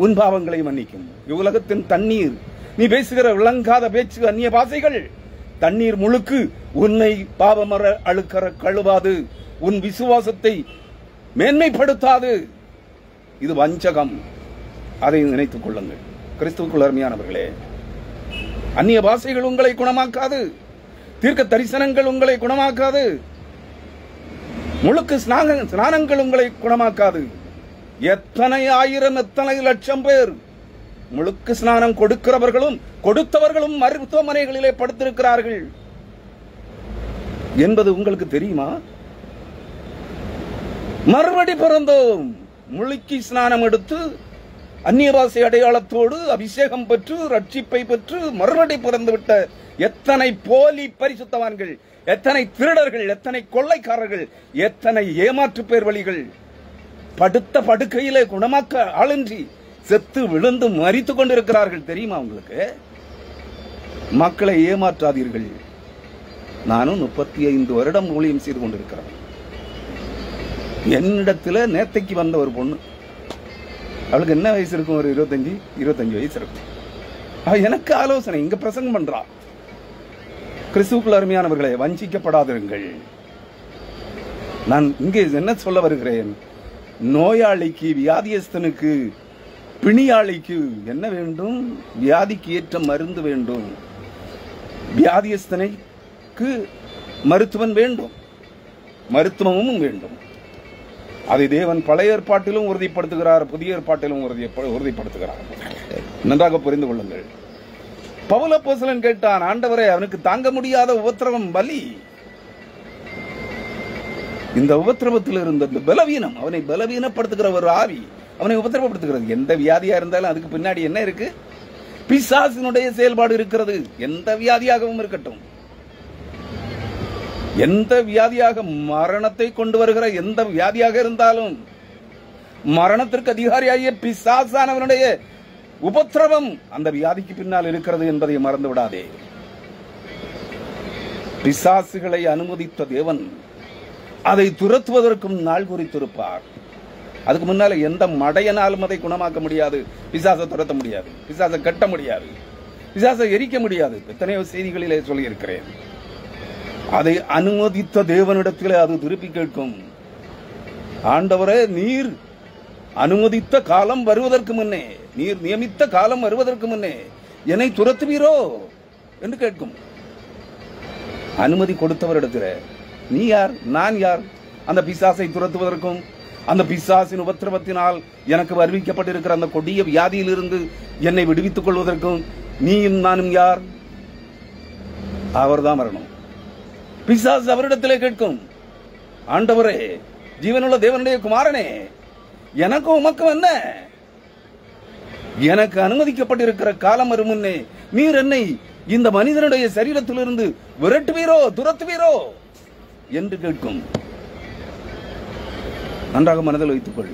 உன் பாவங்களை மன்னிக்கும். இவ்வுலகத்தின் தண்ணீர், நீ பேசுகிற விளங்காத பேச்சு, அந்நிய பாசைகள், தண்ணீர் முழுக்கு உன்னை பாவமர அழுக்கற கழுவாது, உன் விசுவாசத்தை மேன்மைப்படுத்தாது. இது வஞ்சகம். அதை நினைத்துக் கொள்ளுங்கள். கிறிஸ்துவுக்குள் அருமையானவர்களே, அந்நிய பாசைகள் உங்களை குணமாக்காது, தீர்க்க தரிசனங்கள் உங்களை குணமாக்காது, முழுக்கு ஸ்நானங்கள் உங்களை குணமாக்காது. எத்தனை ஆயிரம், எத்தனை லட்சம் பேர் முழுக்கு ஸ்நானம் கொடுக்கிறவர்களும் கொடுத்தவர்களும் மருத்துவமனைகளிலே படுத்திருக்கிறார்கள் என்பது உங்களுக்கு தெரியுமா? மறுபடி பிறந்தோம், முழுக்கி ஸ்நானம் எடுத்து அந்நிய பாஷை அடையாளத்தோடு அபிஷேகம் பெற்று ரட்சிப்பை பெற்று மறுபடி பிறந்துவிட்ட எத்தனை போலி பரிசுத்தவான்கள், எத்தனை திருடர்கள், எத்தனை கொள்ளைக்காரர்கள், எத்தனை ஏமாற்று பேர் வழிகள் படுத்த படுக்கையிலே குணமாக்க ஆளின்றி செத்து விழுந்து மரித்துக் கொண்டிருக்கிறார்கள். தெரியுமா உங்களுக்கு? மக்களை ஏமாற்றாதீர்கள். நானும் 35 வருடம் ஊழியம் செய்து கொண்டிருக்கிறேன். என்னிடத்துல நேத்தைக்கு வந்த ஒரு பொண்ணு, அவளுக்கு என்ன வயசு இருக்கும்? ஒரு 25 வயசு இருக்கும். அவ எனக்கு ஆலோசனை இங்க பிரசங்கம் பண்றா. கிறிஸ்துவுக்குள் அருமையானவர்களே, வஞ்சிக்கப்படாதிருங்கள். நான் இங்கே என்ன சொல்ல வருகிறேன்? நோயாளிக்கு, வியாதியஸ்தனுக்கு, பிணியாளிக்கு என்ன வேண்டும்? வியாதிக்கு ஏற்ற மருந்து வேண்டும். வியாதியஸ்தனைக்கு மருத்துவன் வேண்டும், மருத்துவமும் வேண்டும். அதை தேவன் பழைய ஏற்பாட்டிலும் உறுதிப்படுத்துகிறார், புதிய ஏற்பாட்டிலும் உறுதிப்படுத்துகிறார். நன்றாக புரிந்து கொள்ளுங்கள். பவுல் அப்போஸ்தலன் கேட்டான், ஆண்டவரே, அவனுக்கு தாங்க முடியாத உபத்திரவம் வலி, இந்த உபத்திரவத்தில் இருந்த பலவீனம், அவனை பலவீனப்படுத்துகிற ஒரு ஆவி அவனை உபத்திரவப்படுத்துகிறது. எந்த வியாதியா இருந்தாலும் அதுக்கு பின்னாடி என்ன இருக்கு? பிசாசினுடைய செயல்பாடு இருக்கிறது. எந்த வியாதியாகவும் இருக்கட்டும், எந்த வியாதியாக, மரணத்தை கொண்டு வருகிற எந்த வியாதியாக இருந்தாலும், மரணத்திற்கு அதிகாரியாகிய பிசாசானவனுடைய உபத்திரவம் அந்த வியாதிக்கு பின்னால் இருக்கிறது என்பதை மறந்து விடாதே. பிசாசுகளை அனுமதித்த தேவன் அதை துரத்துவதற்கும் நாள் குறித்திருப்பார். அதுக்கு முன்னால எந்த மடையனாலும் அதை குணமாக்க முடியாது, பிசாசை துரத்த முடியாது, பிசாசை கட்ட முடியாது, பிசாசை எரிக்க முடியாது. எத்தனையோ செய்திகளிலே சொல்லியிருக்கிறேன். அதை அனுமதித்த தேவனிடத்திலே அது திருப்பி கேட்கும், ஆண்டவரே, நீர் அனுமதித்த காலம் வருவதற்கு முன்னே, நீர் நியமித்த காலம் வருவதற்கு முன்னே என்னை துரத்துவீரோ என்று கேட்கும். அனுமதி கொடுத்தவரிடத்தில் நீ யார், நான் யார்? அந்த பிசாசை துரத்துவதற்கும் அந்த பிசாசின் உபத்திரவத்தினால் எனக்கு அறிவிக்கப்பட்டிருக்கிற அந்த கொடிய வியாதியிலிருந்து என்னை விடுவித்துக் கொள்வதற்கும் நீயும் நானும் யார்? அவர்தான் வரணும். பிசாசு அவரிடத்திலே கேட்கும், ஆண்டவரே, ஜீவனுள்ள தேவனுடைய குமாரனே, எனக்கும் உமக்கும் என்ன? எனக்கு அனுமதிக்கப்பட்டிருக்கிற காலம் வரும் முன்னே நீர் என்னை இந்த மனிதனுடைய சரீரத்திலிருந்து விரட்டுவீரோ, துரத்துவீரோ என்று கேட்கும். நன்றாக மனதில் வைத்துக் கொள்.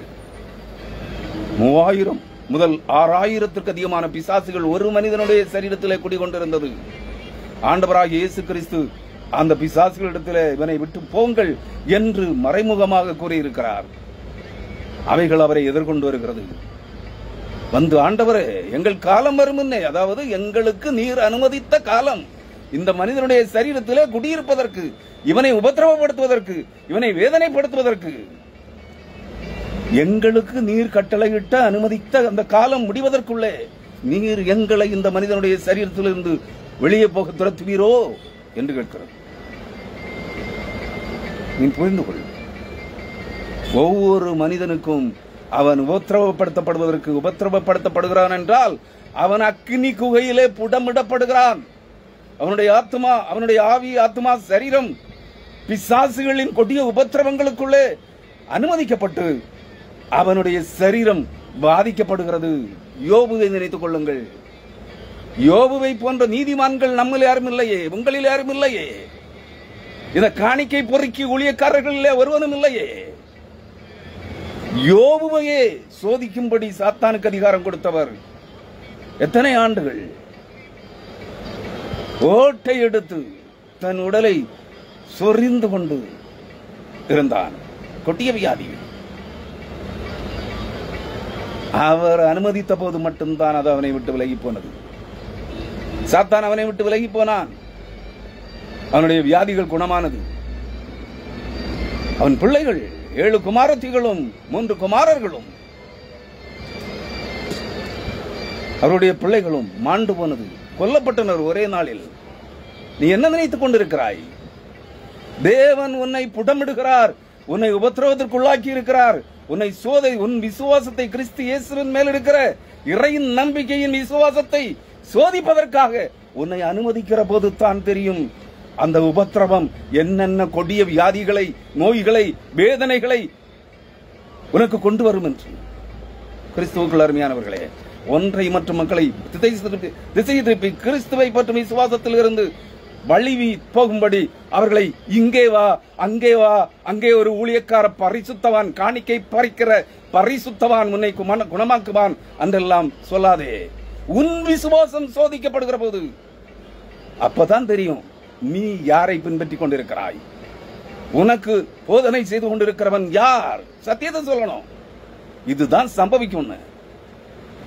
3000 முதல் 6000த்திற்கு அதிகமான பிசாசுகள் ஒரு மனிதனுடைய சரீரத்திலே குடிகொண்டிருந்தது. ஆண்டவராகிய இயேசு கிறிஸ்து அந்த பிசாசுகளிடத்திலே இவனை விட்டு போங்கள் என்று மறைமுகமாக கூறியிருக்கிறார். அவைகள் அவரை எதிர்கொண்டு வருகிறது. வந்து, ஆண்டவரே, எங்கள் காலம் வரும் முன்னே, அதாவது எங்களுக்கு நீர் அனுமதித்த காலம், இந்த மனிதனுடைய சரீரத்திலே குடியிருப்பதற்கு, இவனை உபத்திரவப்படுத்துவதற்கு, இவனை வேதனைப்படுத்துவதற்கு, எங்களுக்கு நீர் கட்டளையிட்ட அனுமதித்த அந்த காலம் முடிவதற்குள்ளே நீர் எங்களை இந்த மனிதனுடைய சரீரத்திலிருந்து வெளியே போக துரத்துவீரோ என்று கேட்கிறது. நீ புரிந்து கொள். ஒவ்வொரு மனிதனுக்கும் அவன் உபத்திரவப்படுத்தப்படுகிறான் என்றால் அவன் அக்கினி குகையிலே புடமிடப்படுகிறான். அவனுடைய ஆத்மா, அவனுடைய ஆவி, ஆத்மா, சரீரம் பிசாசுகளின் கொடிய உபத்திரவங்களுக்குள்ளே அனுமதிக்கப்பட்டு அவனுடைய சரீரம் பாதிக்கப்படுகிறது. யோபுவை நினைத்துக் கொள்ளுங்கள். யோபுவை போன்ற நீதிமான்கள் நம்மில் யாரும் இல்லையே, உங்களில் யாரும் இல்லையே. இந்த காணிக்கை பொறுக்கி ஊழியக்காரர்களிலே ஒருவனும் இல்லையே. யோபுவையே சோதிக்கும்படி சாத்தானுக்கு அதிகாரம் கொடுத்தவர். எத்தனை ஆண்டுகள் ஓட்டை எடுத்து தன் உடலை சொரிந்து கொண்டு இருந்தான். கொட்டிய வியாதி. அவர் அனுமதித்த போது மட்டும்தான் அது அவனை விட்டு விலகி போனது. சாத்தான் அவனை விட்டு விலகி போனான். அவனுடைய வியாதிகள் குணமானது. அவன் பிள்ளைகள் 7 குமாரத்திகளும் 3 குமாரர்களும், அவருடைய பிள்ளைகளும் மாண்டு போனது, கொல்லப்பட்டனர் ஒரே நாளில். நீ என்ன நினைத்துக் கொண்டிருக்கிறாய்? தேவன் உன்னை புடமிடுகிறார், உன்னை உபத்திரவத்திற்குள்ளாக்கி இருக்கிறார். உன்னை உன் விசுவாசத்தை, கிறிஸ்து இயேசுவின் மேல் இருக்கிற இறையின் நம்பிக்கையின் விசுவாசத்தை சோதிப்பதற்காக உன்னை அனுமதிக்கிற போது தான் தெரியும் அந்த உபத்திரவம் என்னென்ன கொடிய வியாதிகளை, நோய்களை, வேதனைகளை உனக்கு கொண்டு வரும் என்று. கிறிஸ்துவுக்குள் அருமையானவர்களே, ஒன்றை மற்றும் மக்களை திசை திருப்பி கிறிஸ்துவை பற்றும் விசுவாசத்தில் இருந்து வழிவி போகும்படி அவர்களை இங்கே வா, அங்கே வா, அங்கே ஒரு ஊழியக்கார பரிசுத்தவான், காணிக்கை பறிக்கிற பரிசுத்தவான் உன்னை குணமாக்குவான் என்றெல்லாம் சொல்லாதே. உன் விசுவாசம் சோதிக்கப்படுகிற போது அப்பதான் தெரியும் நீ யாரை பின்பற்றி கொண்டிருக்கிறாய். உனக்கு போதனை செய்து கொண்டிருக்கிறவன் யார்? சத்தியத்தை சொல்லணும். இதுதான் சம்பவிக்கும்.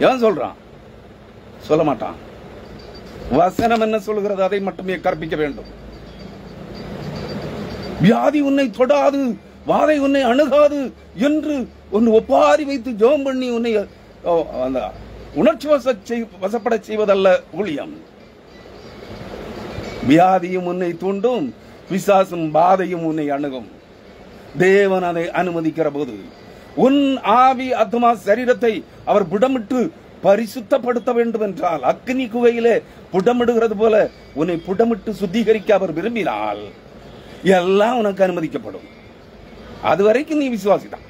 எவன் சொல்றான்? சொல்ல மாட்டான். வசனம் என்ன சொல்கிறது அதை மட்டுமே கற்பிக்க வேண்டும். வியாதி உன்னை தொடாது, வாதை உன்னை அணுகாது என்று ஒன்று ஒப்பாரி வைத்து ஜெபம் பண்ணி உன்னை உணர்ச்சி வசப்பட செய்வதல்ல ஊழியம். வியாதியும் உன்னை தூண்டும், பிசாசும் பாதையும் உன்னை அணுகும். தேவன் அதை அனுமதிக்கிற போது உன் ஆவி ஆத்மா சரீரத்தை அவர் புடமிட்டு பரிசுத்தப்படுத்த வேண்டும் என்றால், அக்னி குகையிலே புடமிடுகிறது போல உன்னை புடமிட்டு சுத்திகரிக்க அவர் விரும்பினால் எல்லாம் உனக்கு அனுமதிக்கப்படும். அதுவரைக்கும் நீ விசுவாசிதான்.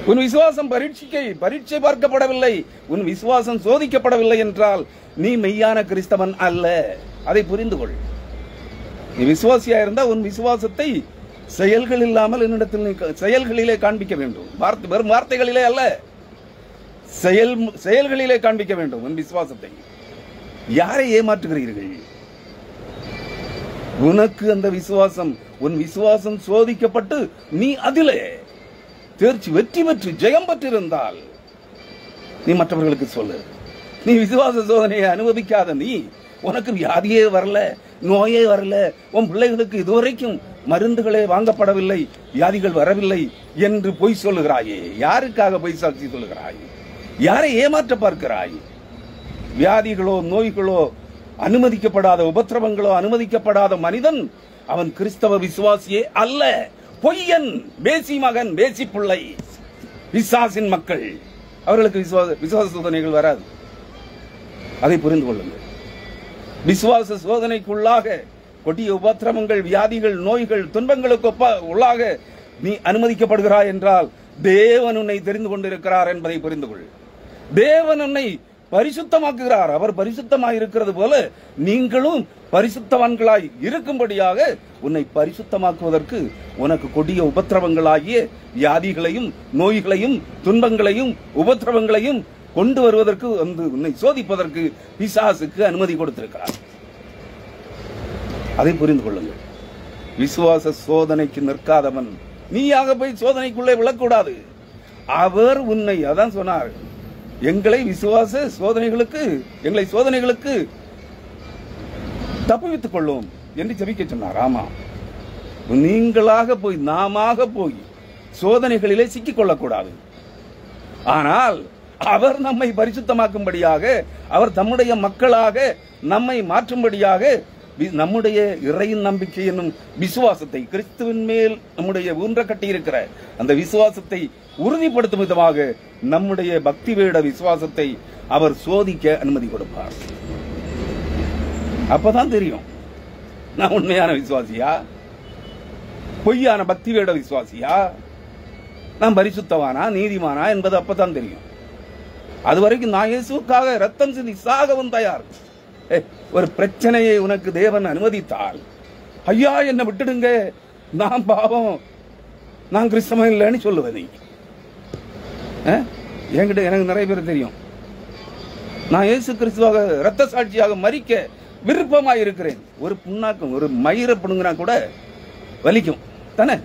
உன் விசுவாசம் பரீட்சை பார்க்கப்படவில்லை, உன் விசுவாசம் சோதிக்கப்படவில்லை என்றால் நீ மெய்யான கிறிஸ்தவன் அல்ல. அதை புரிந்து கொள். நீ விசுவாசியா இருந்தா உன் விசுவாசத்தை செயல்கள் இல்லாமல் என்னிடத்தில் செயல்களிலே காண்பிக்க வேண்டும். வெறும் வார்த்தைகளிலே அல்ல, செயல்களிலே காண்பிக்க வேண்டும் உன் விசுவாசத்தை. யாரை ஏமாற்றுகிறீர்கள்? உனக்கு அந்த விசுவாசம், உன் விசுவாசம் சோதிக்கப்பட்டு நீ அதிலே வெற்றி பெற்று ஜெயம் பெற்றிருந்தால் நீ மற்றவர்களுக்கு சொல்லு. நீ விசுவாச சோதனையை அனுபவிக்காத நீ, உனக்கு வியாதியே வரல, நோயே வரல, உன் பிள்ளைகளுக்கு இதுவரைக்கும் மருந்துகளே வாங்கப்படவில்லை, வியாதிகள் வரவில்லை என்று பொய் சொல்லுகிறாயே. யாருக்காக பொய் சாட்சி சொல்லுகிறாய்? யாரை ஏமாற்ற பார்க்கிறாய்? வியாதிகளோ நோய்களோ அனுமதிக்கப்படாத உபத்திரவங்களோ அனுமதிக்கப்படாத மனிதன் அவன் கிறிஸ்தவ விசுவாசியே அல்ல. பொய்யன், பேசி மகன், பேசி பிள்ளை, பிசாசின் மக்கள். அவர்களுக்கு விசுவாச சோதனைகள் வராது. அதை புரிந்து கொள்ளுங்கள். விசுவாச சோதனைக்குள்ளாக கொடிய உபத்திரவங்கள், வியாதிகள், நோய்கள், துன்பங்களுக்கு உள்ளாக நீ அனுமதிக்கப்படுகிறாய் என்றால் தேவன் உன்னை தெரிந்து கொண்டிருக்கிறார் என்பதை புரிந்து கொள். தேவன் உன்னை பரிசுத்தமாக்குகிறார். அவர் பரிசுத்தமாய் இருக்கிறது போல நீங்களும் பரிசுத்தவான்களாய் இருக்கும்படியாக உன்னை பரிசுத்தமாக்குவதற்கு உனக்கு கொடிய உபத்திரவங்களாகிய வியாதிகளையும் நோய்களையும் துன்பங்களையும் உபத்திரவங்களையும் கொண்டு வருவதற்கு வந்து உன்னை சோதிப்பதற்கு பிசாசுக்கு அனுமதி கொடுத்திருக்கிறார். அதை புரிந்து கொள்ளுங்கள். விசுவாச சோதனைக்கு நிற்காதவன் நீயாக போய் சோதனைக்குள்ளே விழக்கூடாது. அவர் உன்னை, அதான் சொன்னார், எங்களை சோதனைகளுக்கு தப்புவித்துக் கொள்ளும் என்று ஜெபிக்க சொன்னார். ஆமா, நீங்களாக போய் நாமாக போய் சோதனைகளிலே சிக்கிக் கொள்ளக்கூடாது. ஆனால் அவர் நம்மை பரிசுத்தமாக்கும்படியாக, அவர் தம்முடைய மக்களாக நம்மை மாற்றும்படியாக நம்முடைய இறையின் நம்பிக்கை என்னும் விசுவாசத்தை, கிறிஸ்துவின் மேல் நம்முடைய ஊன்ற கட்டி இருக்கிற அந்த விசுவாசத்தை உறுதிப்படுத்தும் விதமாக நம்முடைய பக்தி வேட விசுவாசத்தை அவர் சோதிக்க அனுமதி கொடுப்பார். அப்பதான் தெரியும் நான் உண்மையான விசுவாசியா, பொய்யான பக்தி வேட விசுவாசியா, நான் பரிசுத்தவானா நீதிமானா என்பது அப்பதான் தெரியும். அதுவரைக்கும் நான் இயேசுக்காக ரத்தம் சிந்தி சாகவும் தயார். ஒரு பிரச்சனையை உனக்கு தேவன் அனுமதித்தால், ஐயா என்ன விட்டுடுங்க, நான் பாவம், நான் கிறிஸ்தவன் இல்லைன்னு சொல்லுவது. என்கிட்ட எனக்கு நிறைய பேர் தெரியும், நான் இயேசு கிறிஸ்துவாக ரத்த சாட்சியாக மரிக்க விருப்பமாக இருக்கிறேன். ஒரு புண்ணாக்கம், ஒரு மயிரை புடுங்கினா கூட வலிக்கும் தானே?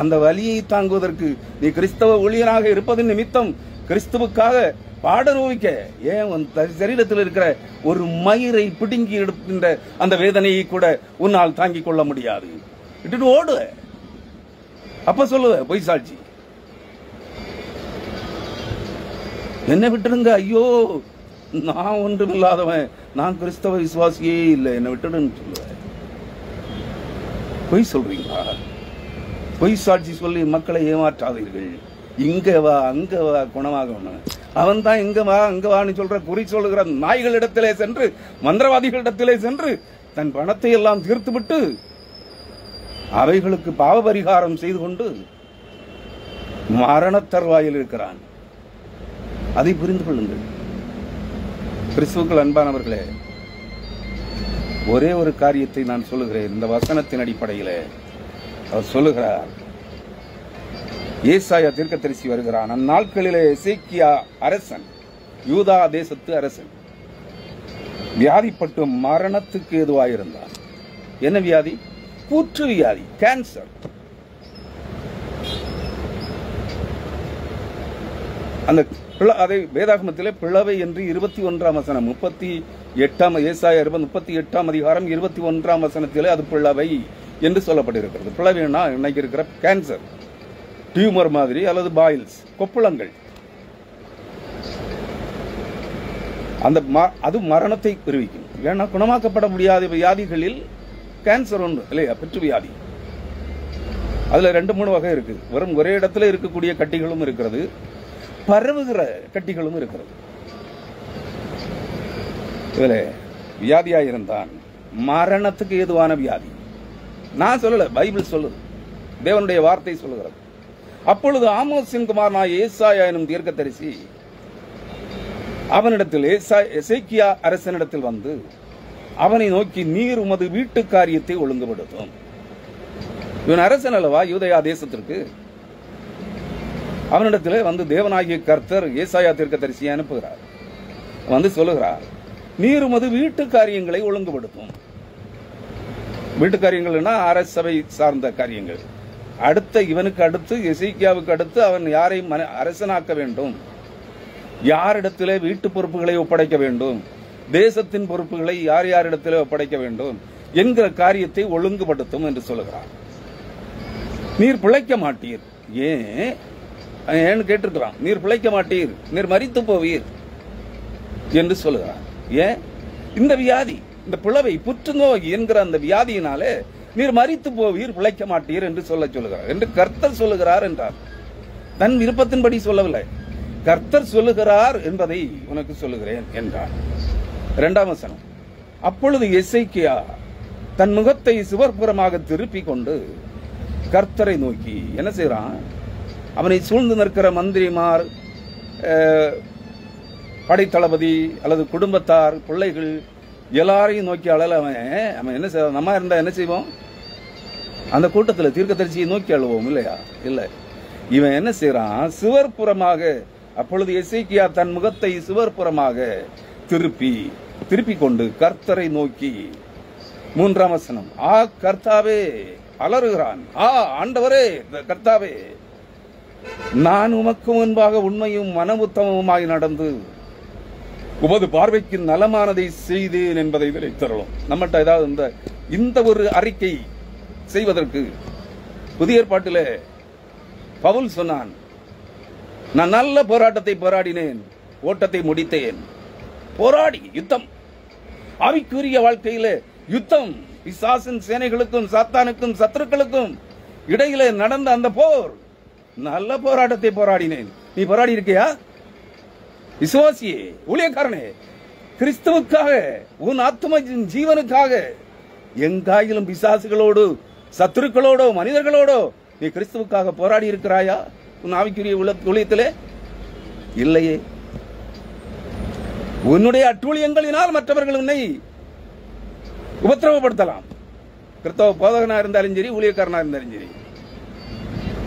அந்த வலியை தாங்குவதற்கு நீ கிறிஸ்தவ ஊழியராக இருப்பது நிமித்தம் கிறிஸ்துவுக்காக பாடநோவிக்க ஏன் உன் சரீரத்தில் இருக்கிற ஒரு மயிரை பிடுங்கி எடுக்கின்ற அந்த வேதனையை கூட உன்னால் தாங்கிக் கொள்ள முடியாது. விட்டுட்டு ஓடு. அப்ப சொல்லுவ பொய் சாட்சி, என்ன விட்டுடுங்க, ஐயோ நான் ஒன்றும் இல்லாதவன், நான் கிறிஸ்தவ விசுவாசியே இல்லை, என்ன விட்டுடுன்னு சொல்லுவேன். பொய் சொல்றீங்களா? பொய் சாட்சி சொல்லி மக்களை ஏமாற்றாதீர்கள். இங்க வா அங்க வா குணமாக, அவன் தான் இங்க வா அங்க வான்னு சொல்ற குறி சொல்லுகிற நாய்களிடத்திலே சென்று, மந்திரவாதிகளிடத்திலே சென்று தன் பணத்தை எல்லாம் தீர்த்து விட்டு அவைகளுக்கு பாவ பரிகாரம் செய்து கொண்டு மரண தருவாயில் இருக்கிறான். அதை புரிந்து கொள்ளுங்கள். கிறிஸ்துவுக்குள் அன்பானவர்களே, ஒரே ஒரு காரியத்தை நான் சொல்லுகிறேன். இந்த வசனத்தின் அடிப்படையில் அவர் சொல்லுகிறார், ஏசாயா தீர்க்கதரிசி வருகிறான். அந்நாட்களிலே எசேக்கியா அரசன், யூதா தேசத்து அரசன், வியாதிப்பட்டு மரணத்துக்கு ஏதுவாயிருந்தான். என்ன வியாதி? கூற்று வியாதி, கேன்சர். அந்த அதை வேதாகமத்திலே பிளவை என்று 21ஆம் வசனம், 38ஆம் ஏசாயா 38ஆம் அதிகாரம் 21ஆம் வசனத்திலே அது பிளவை என்று சொல்லப்பட்டிருக்கிறது. பிளவைன்னா இன்னைக்கு இருக்கிற கேன்சர், டியூமர் மாதிரி, அல்லது பாயில்ஸ், கொப்புளங்கள். அந்த அது மரணத்தை தெரிவிக்கும். ஏன்னா குணமாக்கப்பட முடியாத வியாதிகளில் கேன்சர் ஒன்று இல்லையா, பெற்று வியாதி. அதுல 2-3 வகை இருக்கு. வெறும் ஒரே இடத்துல இருக்கக்கூடிய கட்டிகளும் இருக்கிறது, பரவுகிற கட்டிகளும் இருக்கிறது. இதுல வியாதியா இருந்தான் மரணத்துக்கு ஏதுவான வியாதி. நான் சொல்லல, பைபிள் சொல்லுது, தேவனுடைய வார்த்தை சொல்லுகிறது. அப்பொழுது ஆமோசின் குமாரனாகிய ஏசாயா எனும் தீர்க்கதரிசி அவனிடத்தில் எசேக்கியா அரசனிடத்தில் வந்து அவனை நோக்கி, நீர் உமது வீட்டு காரியத்தை ஒழுங்குபடுத்தும். இவன் அரசன் அல்லவா யூதேயா தேசத்திற்கு. அவனிடத்தில் வந்து தேவனாகிய கர்த்தர் ஏசாயா தீர்க்கதரிசியை அனுப்புகிறார். வந்து சொல்லுகிறார், நீர் உமது வீட்டு காரியங்களை ஒழுங்குபடுத்தும். வீட்டு காரியங்கள்னா அரசவை சார்ந்த காரியங்கள். இவனுக்கு அடுத்து எசேக்கியாவுக்கு அடுத்து அவன் யாரை அரசனாக்க வேண்டும், யாரிடத்திலே வீட்டு பொறுப்புகளை ஒப்படைக்க வேண்டும், தேசத்தின் பொறுப்புகளை யார் யாரிடத்திலே ஒப்படைக்க வேண்டும் என்கிற காரியத்தை ஒழுங்குபடுத்தும் என்று சொல்லுகிறார். நீர் பிழைக்க மாட்டீர். ஏன்னு கேட்டிருக்கிறான். நீர் பிழைக்க மாட்டீர், நீர் மரித்து போவீர் என்று சொல்லுகிறார். ஏன்? இந்த வியாதி, இந்த பிளவை, புற்றுநோய் என்கிற அந்த வியாதியினாலே நீர் மரித்து போவீர், பிழைக்க மாட்டீர் என்று சொல்லுகிறார் என்று கர்த்தர் சொல்லுகிறார் என்றார். தன் விருப்பத்தின்படி சொல்லவில்லை, கர்த்தர் சொல்லுகிறார் என்பதை உனக்கு சொல்லுகிறேன் என்றார். 2ஆம் வசனம். அப்பொழுது எசேக்கியா தன் முகத்தை சுவர்புறமாக திருப்பிக் கொண்டு கர்த்தரை நோக்கி என்ன செய்யறான்? அவனை சூழ்ந்து நிற்கிற மந்திரிமார், படைத்தளபதி அல்லது குடும்பத்தார், பிள்ளைகள் எல்லாரையும் நோக்கி அழல. அவன் என்ன செய்வான்? நம்ம இருந்தா என்ன செய்வோம்? அந்த கூட்டத்தில் தீர்க்கதரிசியை நோக்கி அழுவோம் இல்லையா? இல்லை, இவன் என்ன செய்யறான்? சுவர்புறமாக. அப்பொழுது எசேக்கியா தன் முகத்தை சுவர்புறமாக திருப்பி கொண்டு கர்த்தரை நோக்கி 3ஆம் வசனம். கர்த்தாவே அலறுகிறான். ஆண்டவரே கர்த்தாவே, நான் உமக்கு முன்பாக உண்மையும் மனமுத்தமுமாய் நடந்து உமது பார்வைக்கு நலமானதை செய்தேன் என்பதை நினைத்தருளும். நம்மகிட்ட ஏதாவது இந்த ஒரு அறிக்கை செய்வதற்கு புதிய ஏற்பாட்டிலே பவுல் சொன்னான், நான் நல்ல போராட்டத்தை போராடினேன், ஓட்டத்தை முடித்தேன். போராடி யுத்தம், ஆவிக்குரிய வாழ்க்கையில யுத்தம், பிசாசின் சேனைகளுக்கும் சாத்தானுக்கும் சத்துருக்களுக்கும் இடையிலே நடந்த அந்த போர், நல்ல போராட்டத்தை போராடினேன். நீ போராடி இருக்கியா? விசுவாசியே, ஊழியக்காரனே, கிறிஸ்துவுக்காக, உன் ஆத்ம ஜீவனுக்காக எங்காயிலும் பிசாசுகளோடு, சத்துருக்களோடோ, மனிதர்களோடோ நீ கிறிஸ்துவுக்காக போராடி இருக்கிறாயா? உன் ஆவிக்குரிய ஊழியத்திலே இல்லையே. உன்னுடைய அட்டூழியங்களினால் மற்றவர்கள் உன்னை உபத்திரவப்படுத்தலாம். கிறிஸ்தவ போதகனா இருந்தாலும் சரி, ஊழியக்காரனா இருந்தாலும் சரி.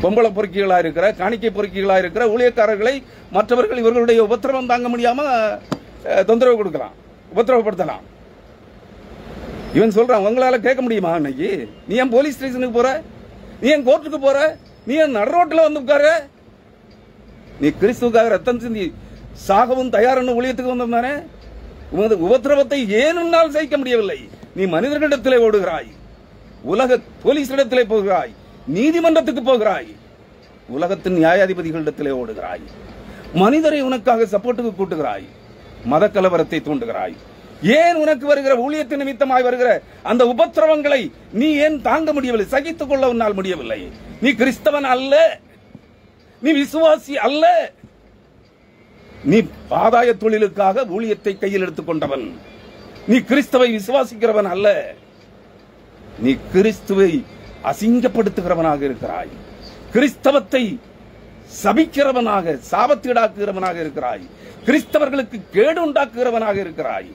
பொம்பளை பொறுக்கிகளா இருக்கிற, காணிக்கை பொறுக்கிகளா இருக்கிற ஊழியக்காரர்களை மற்றவர்கள் இவர்களுடைய உபத்திரவம் தாங்க முடியாம தொந்தரவு கொடுக்கலாம், உபத்திரவப்படுத்தலாம். இவன் சொல்றான், உங்களால கேட்க முடியுமா? அன்னைக்கு நீ ஏன் போலீஸ் ஸ்டேஷனுக்கு போற? நீ ஏன் கோர்ட்டுக்கு போற? நீ ஏன் நடுரோட்டில் வந்து உட்கார? நீ கிறிஸ்துவுக்காக ரத்தம் சிந்தி சாகவும் தயாரான ஊழியத்துக்கு வந்தானே. உமது உபத்திரவத்தை ஏனென்றால் சகிக்க முடியவில்லை. நீ மனிதர்களிடத்திலே ஓடுகிறாய், உலக போலீஸிடத்திலே போகிறாய், நீதிமன்றத்துக்கு போகிறாய், உலகத்தின் நியாயாதிபதிகளிடத்திலே ஓடுகிறாய், மனிதரை உனக்காக சப்போர்ட்டுக்கு கூட்டுகிறாய், மத கலவரத்தை தூண்டுகிறாய். ஏன் உனக்கு வருகிற ஊழியத்தின் நிமித்தமாய் வருகிற அந்த உபத்திரவங்களை நீ ஏன் தாங்க முடியவில்லை? சகித்துக் கொள்ள உன்னால் முடியவில்லை. நீ கிறிஸ்தவன் அல்ல, நீ விசுவாசி அல்ல, நீ ஆதாய தொழிலுக்காக ஊழியத்தை கையில் எடுத்துக் கொண்டவன். நீ கிறிஸ்துவை விசுவாசிக்கிறவன் அல்ல, நீ கிறிஸ்துவை அசிங்கப்படுத்துகிறவனாக இருக்கிறாய். கிறிஸ்தவத்தை சபிக்கிறவனாக, சாபத்தீடாக்குகிறவனாக இருக்கிறாய். கிறிஸ்தவர்களுக்கு கேடு உண்டாக்குகிறவனாக இருக்கிறாய்.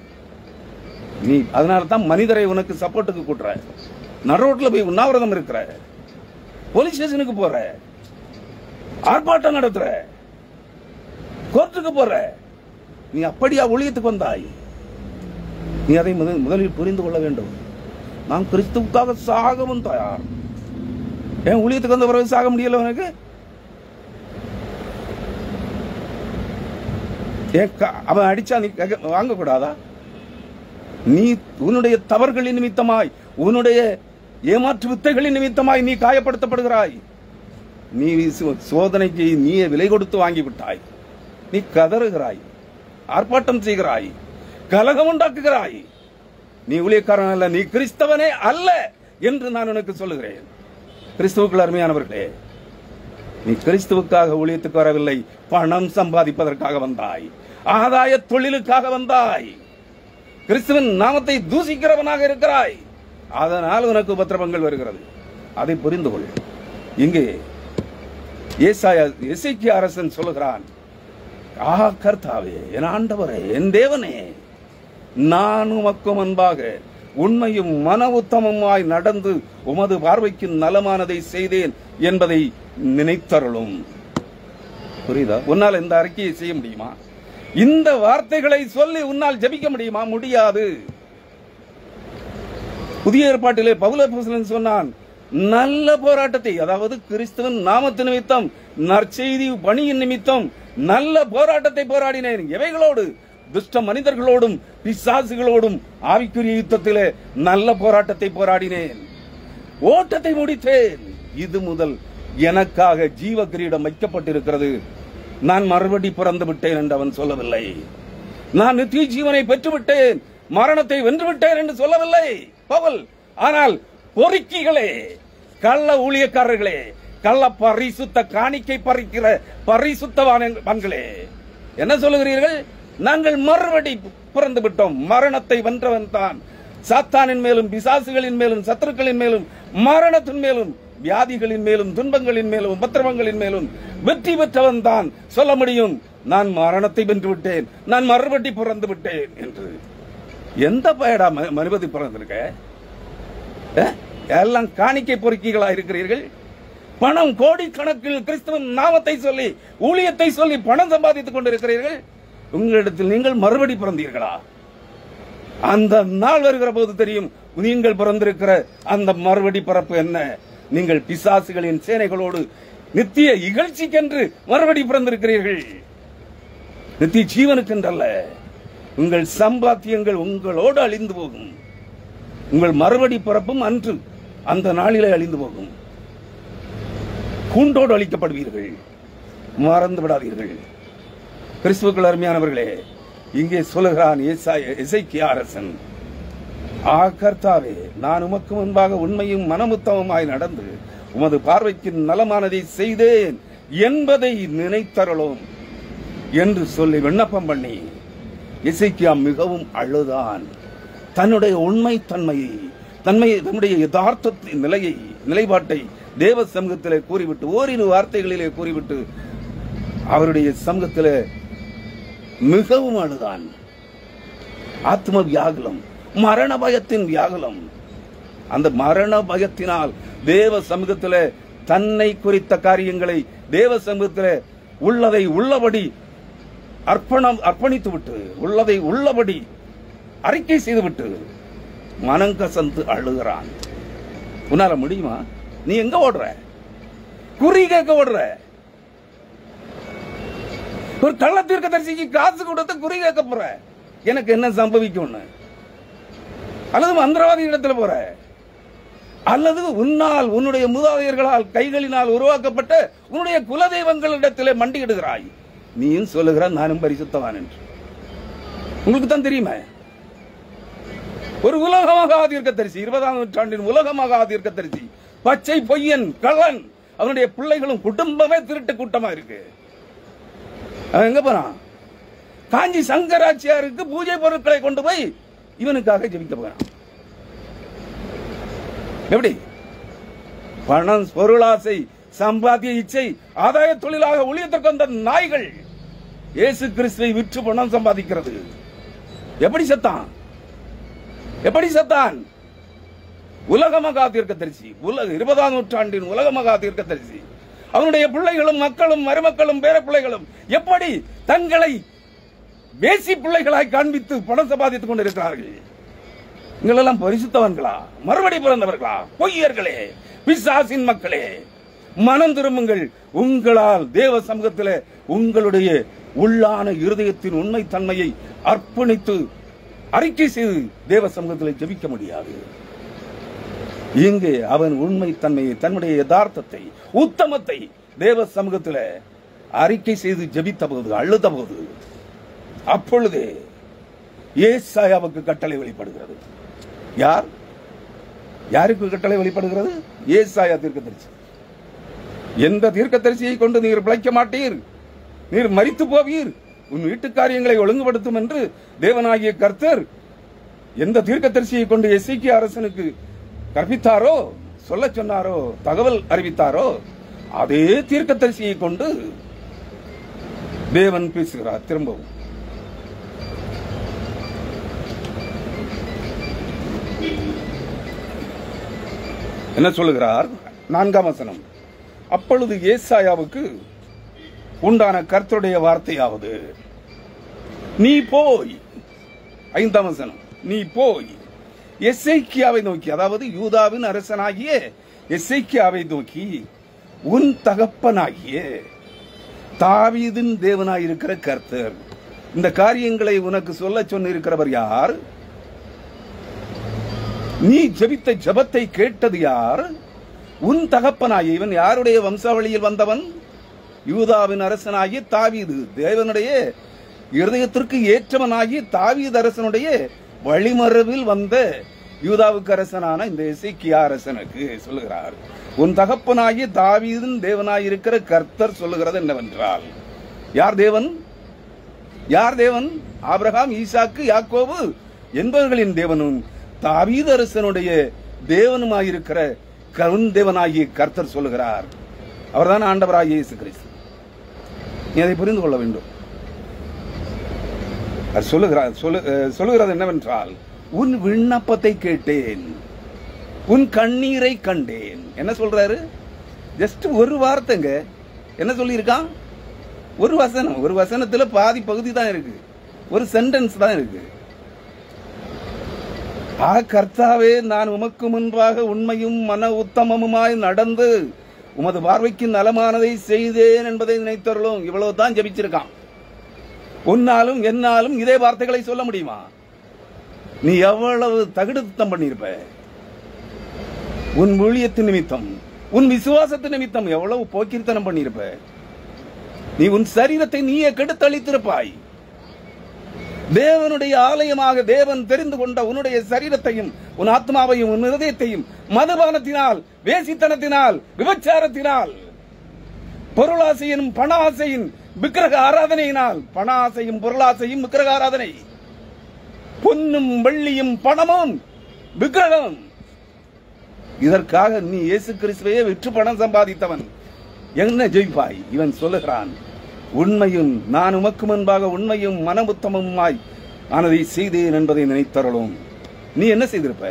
நீ அதனால்தான் மனிதரை உனக்கு சப்போர்ட்டுக்கு கூட்டுற, நடுரோட்ல போய் உண்ணாவிரதம் இருக்கிற, போலீஸ் ஸ்டேஷனுக்கு போற, ஆர்ப்பாட்டம் நடத்துற, கோர்ட்டுக்கு போற. நீ அப்படியா ஊழியத்துக்கு வந்தாய்? நீ அதை முதலில் புரிந்து கொள்ள வேண்டும். நான் கிறிஸ்துவுக்காக சாகவும் தயார். ஏன் ஊழியத்துக்கு வந்த பிறகு சாக முடியல உனக்கு? அவன் அடிச்சா நீ வாங்க கூடாதா? நீ உன்னுடைய தவறுகளின் நிமித்தமாய், உன்னுடைய ஏமாற்று வித்தைகளின் நிமித்தமாய் நீ காயப்படுத்தப்படுகிறாய். நீ சோதனைக்கு நீ விலை கொடுத்து வாங்கிவிட்டாய். நீ கதறுகிறாய், ஆர்ப்பாட்டம் செய்கிறாய், கலகம் உண்டாக்குகிறாய். நீ ஊழியக்காரன் அல்ல, நீ கிறிஸ்தவனே அல்ல என்று நான் உனக்கு சொல்லுகிறேன். கிறிஸ்துவுக்குள் அருமையானவர்களே, நீ கிறிஸ்துவுக்காக ஊழியத்துக்கு வரவில்லை, பணம் சம்பாதிப்பதற்காக வந்தாய், ஆதாய தொழிலுக்காக வந்தாய், கிறிஸ்துவின் நாமத்தை தூசிக்கிறவனாக இருக்கிறாய். அதனால் உனக்கு உபத்திரவங்கள் வருகிறது. அதை புரிந்து கொள். இங்கே எசேக்கியா அரசன் சொல்லுகிறான், கர்த்தாவே, என் ஆண்டவரே, என் தேவனே, நான் உமக்கு முன்பாக உண்மையும் மன உத்தமமாய் நடந்து உமது பார்வைக்கு நலமானதை செய்தேன் என்பதை நினைத்தருளும். புரியுதா? உன்னால் இந்த அறிக்கையை செய்ய முடியுமா? இந்த வார்த்தைகளை சொல்லி உன்னால் ஜெபிக்க முடியுமா? முடியாது. புதிய ஏற்பாட்டிலே பவுல் அப்போஸ்தலன் சொன்னான், நல்ல போராட்டத்தை, அதாவது கிறிஸ்துவின் நாமத்து நிமித்தம், நற்செய்தி பணியின் நிமித்தம் நல்ல போராட்டத்தை போராடினேன். எவைகளோடு? துஷ்ட மனிதர்களோடும் பிசாசுகளோடும் ஆவிக்குரிய யுத்தத்திலே நல்ல போராட்டத்தை போராடினேன், ஓட்டத்தை முடித்தேன். இது முதல் எனக்காக ஜீவ கிரீடம் வைக்கப்பட்டிருக்கிறது. நான் மறுபடி பிறந்து விட்டேன் என்று அவன் சொல்லவில்லை. நான் நித்திய ஜீவனை பெற்றுவிட்டேன், மரணத்தை வென்றுவிட்டேன் என்று சொல்லவில்லை பவுல். ஆனால் பொறுக்கிகளே, கள்ள ஊழியக்காரர்களே, கள்ள பரிசுத்த காணிக்கை பறிக்கிற பரிசுத்தவான்களே, என்ன சொல்லுகிறீர்கள்? நாங்கள் மறுபடி பிறந்து விட்டோம். மரணத்தை வென்றவன் தான். சாத்தானின் மேலும் பிசாசுகளின் மேலும் சத்துருக்களின் மேலும் மரணத்தின் மேலும் வியாதிகளின் மேலும் துன்பங்களின் மேலும் உபத்திரவங்களின் மேலும் வெற்றி பெற்றவன் தான் சொல்ல முடியும், நான் மரணத்தை வென்று விட்டேன், நான் மறுபடி பிறந்து விட்டேன் என்று. எந்த பயடா மறுபடி பிறந்திருக்க? எல்லாம் காணிக்கை பொறுக்கிகளா இருக்கிறீர்கள். பணம் கோடிக்கணக்கில் கிறிஸ்துவின் நாமத்தை சொல்லி ஊழியத்தை சொல்லி பணம் சம்பாதித்துக் கொண்டிருக்கிறீர்கள். உங்களிடத்தில் நீங்கள் மறுபடி பிறந்தீர்களா? அந்த நாள் வருகிற போது தெரியும் நீங்கள் பிறந்திருக்கிற அந்த மறுபடி பிறப்பு என்ன. நீங்கள் பிசாசுகளின் சேனைகளோடு நித்திய இகழ்ச்சிக்கென்று மறுபடி பிறந்திருக்கிறீர்கள், நித்திய ஜீவனுக்கென்றல்ல. உங்கள் சம்பாத்தியங்கள் உங்களோடு அழிந்து போகும். உங்கள் மறுபடி பிறப்பும் அன்று அந்த நாளிலே அழிந்து போகும். கூண்டோடு அழிக்கப்படுவீர்கள், மறந்து விடாதீர்கள். கிறிஸ்துவுக்குள் அருமையானவர்களே, இங்கே சொல்லுகிறான் எசேக்கியா அரசன், கர்த்தாவே, நான் உமக்கு முன்பாக உண்மையும் மனமுத்தமுமாய் நடந்து உமது பார்வைக்கு நலமானதை செய்தேன் என்பதை நினைத்தருளும் என்று சொல்லி விண்ணப்பம் பண்ணி எசேக்கியா மிகவும் அழுதான். தன்னுடைய உண்மை தன்மையை, தன்னுடைய யதார்த்த நிலைப்பாட்டை தேவ சமூகத்திலே கூறிவிட்டு, ஓரிரு வார்த்தைகளிலே கூறிவிட்டு அவருடைய சமூகத்திலே மிகவும் அழுதான். ஆத்ம வியாகுலம், மரண பயத்தின் வியாகுலம். அந்த மரண பயத்தினால் தேவ சமூகத்திலே தன்னை குறித்த காரியங்களை தேவ சமூகத்திலே உள்ளதை உள்ளபடி அர்ப்பணித்து விட்டு, உள்ளதை உள்ளபடி அறிக்கை செய்துவிட்டு மனங்கசந்து அழுகிறான். உன்னால முடியுமா? நீ எங்க ஓடுற? குறி கேட்க ஓடுற. ஒரு கள்ள தீர்க்கதரிசிக்கு காசு கொடுத்து குறி கேட்க போற, எனக்கு என்ன சம்பவிக்கும்? அல்லது மந்திரவாதி இடத்துல போற, அல்லது உன்னால் உன்னுடைய மூதாதையர்களால் கைகளினால் உருவாக்கப்பட்ட உன்னுடைய குலதெய்வங்களிடத்திலே மண்டியிடுகிறாய். நீயும் சொல்லுகிற நானும் பரிசுத்தவான் என்று. உங்களுக்கு தான் தெரியுமா? ஒரு உலகமாக தீர்க்கதரிசி, 20ஆம் நூற்றாண்டின் உலகமாக தீர்க்கதரிசி, பச்சை பொய்யன், கள்ளன், அவனுடைய பிள்ளைகளும் குடும்பமே திருட்டு கூட்டமா இருக்கு. அவன் எங்க போறான்? காஞ்சி சங்கராச்சியாருக்கு பூஜை பொருட்களை கொண்டு போய் இவனுக்காக ஜெபிக்க போறான். எப்படி? பணம், பொருளாசை, சம்பாத்திய இச்சை, ஆதாய தொழிலாக ஊழியத்திற்கு வந்த நாய்கள் இயேசு கிறிஸ்துவை விற்று பணம் சம்பாதிக்கிறது. எப்படி செத்தான்? எப்படி செத்தான்? உலக மகா தீர்க்கதரிசி, 20ஆம் நூற்றாண்டின் உலக மகா தீர்க்கதரிசி, அவனுடைய பிள்ளைகளும் மக்களும் மருமக்களும் பேர பிள்ளைகளும் எப்படி தங்களை வேசி பிள்ளைகளாய் காண்பித்து பணம் சம்பாதித்துக் கொண்டிருக்கிறார்கள். நீங்களெல்லாம் பரிசுத்தவன்களா? மறுபடி பிறந்தவர்களா? பொய்யர்களே, பிசாசின் மக்களே, மனம் திரும்புங்கள். உங்களால் தேவ சமூகத்திலே உங்களுடைய உள்ளான இருதயத்தின் உண்மை தன்மையை அர்ப்பணித்து அறிக்கை செய்து தேவ சமூகத்தில் ஜெபிக்க முடியாது. இங்கே அவன் உண்மை தன்மையை, தன்னுடைய யதார்த்தத்தை, உத்தமத்தை தேவ சமூகத்தில் அறிக்கை செய்து ஜெபித்த போது, அழுத போது, அப்பொழுது ஏசாயாவுக்கு கட்டளை வெளிப்படுகிறது. யார்? யாருக்கு கட்டளை வெளிப்படுகிறது? ஏசாயா தீர்க்கதரிசி. எந்த தீர்க்கதரிசியை கொண்டு நீர் பிழைக்க மாட்டீர், நீர் மரித்து போவீர், உன் வீட்டு காரியங்களை ஒழுங்குபடுத்தும் என்று தேவனாகிய கர்த்தர் எந்த தீர்க்கதரிசியை கொண்டு எசேக்கியா அரசனுக்கு கற்பித்தாரோ, சொல்ல சொன்னாரோ, தகவல் அறிவித்தாரோ, அதே தீர்க்கதரிசியை கொண்டு தேவன் பேசுகிறார். திரும்பவும் என்ன சொல்லுகிறார்? 4ஆம் வசனம். அப்பொழுது ஏசாயாவுக்கு உண்டான கர்த்தருடைய வார்த்தையாவது, நீ போய், 5ஆம் வசனம், நீ போய் எசேக்கியாவை நோக்கி, அதாவது யூதாவின் அரசனாகிய எசேக்கியாவை நோக்கி, உன் தகப்பனாகிய தாவீதின் தேவனாயிருக்கிற கர்த்தர் இந்த காரியங்களை உனக்கு சொல்ல சொன்னிருக்கிறவர் யார்? நீ ஜெபித்த ஜெபத்தை கேட்டது யார்? உன் தகப்பனாகிய, இவன் யாருடைய வம்சாவளியில் வந்தவன்? யூதாவின் அரசனாகிய தாவீது, தேவனுடைய இருதயத்திற்கு ஏற்றவனாகிய தாவீது அரசனுடைய வழிமரபில் வந்த யூதாவுக்கு அரசனான இந்த எசேக்கியா அரசனுக்கு சொல்லுகிறார், உன் தகப்பனாகிய தாவீதின் தேவனாயிருக்கிற கர்த்தர் சொல்லுகிறது என்னவென்றால், யார் தேவன்? யார் தேவன்? ஆபிரகாம், ஈசாக்கு, யாக்கோபு என்பவர்களின் தேவனும் தாவீது அரசனுடைய தேவனுமாயிருக்கிற கருண் தேவனாகிய கர்த்தர் சொல்லுகிறார். அவர்தான் ஆண்டவராகிய இயேசு கிறிஸ்து. நீ அதை புரிந்து கொள்ள வேண்டும். சொல்லுகிறது என்னவென்றால், உன் விண்ணப்பத்தை கேட்டேன், உன் கண்ணீரை கண்டேன். என்ன சொல்றாரு? ஜஸ்ட் ஒரு வார்த்தைங்க. என்ன சொல்லியிருக்கான்? ஒரு வசனம். ஒரு வசனத்துல பாதி பகுதி தான் இருக்கு, ஒரு சென்டென்ஸ் தான் இருக்கு. கர்த்தாவே, நான் உமக்கு முன்பாக உண்மையும் மன உத்தமமுமாய் நடந்து உமது பார்வைக்கு நலமானதை செய்தேன் என்பதை நினைத்தருளும். இவ்வளவுதான் ஜெபிச்சிருக்கான். உன்னாலும் என்னாலும் இதே வார்த்தைகளை சொல்ல முடியுமா? நீ எவ்வளவு தகுடுத்தம் பண்ணியிருப்ப? உன் ஊழியத்தின் நிமித்தம், உன் விசுவாசத்தின் நிமித்தம் எவ்வளவு போக்கிர்த்தனம் பண்ணியிருப்ப? நீ உன் சரீரத்தை நீயே கெடுத்தளித்திருப்பாய். தேவனுடைய ஆலயமாக தேவன் தெரிந்து கொண்ட உன்னுடைய சரீரத்தையும் உன் ஆத்மாவையும் உன் இருதயத்தையும் மதுபானத்தினால், வேசித்தனத்தினால், விபச்சாரத்தினால், பொருளாசையின் பண ஆசையின் விக்கிரக ஆராதனையினால், பண ஆசையும் பொருளாசையும் விக்கிரக ஆராதனை, பொன்னும் வெள்ளியும் பணமும் விக்கிரகம், இதற்காக நீ இயேசு கிறிஸ்துவையே விற்று பணம் சம்பாதித்தவன். என்ன ஜெயிப்பாய்? இவன் சொல்லுகிறான், உண்மையும் நான் உமக்கு முன்பாக உண்மையும் மனமுத்தமுமாய் ஆனதை செய்தேன் என்பதை நினைத்தருளும். நீ என்ன செய்திருப்ப?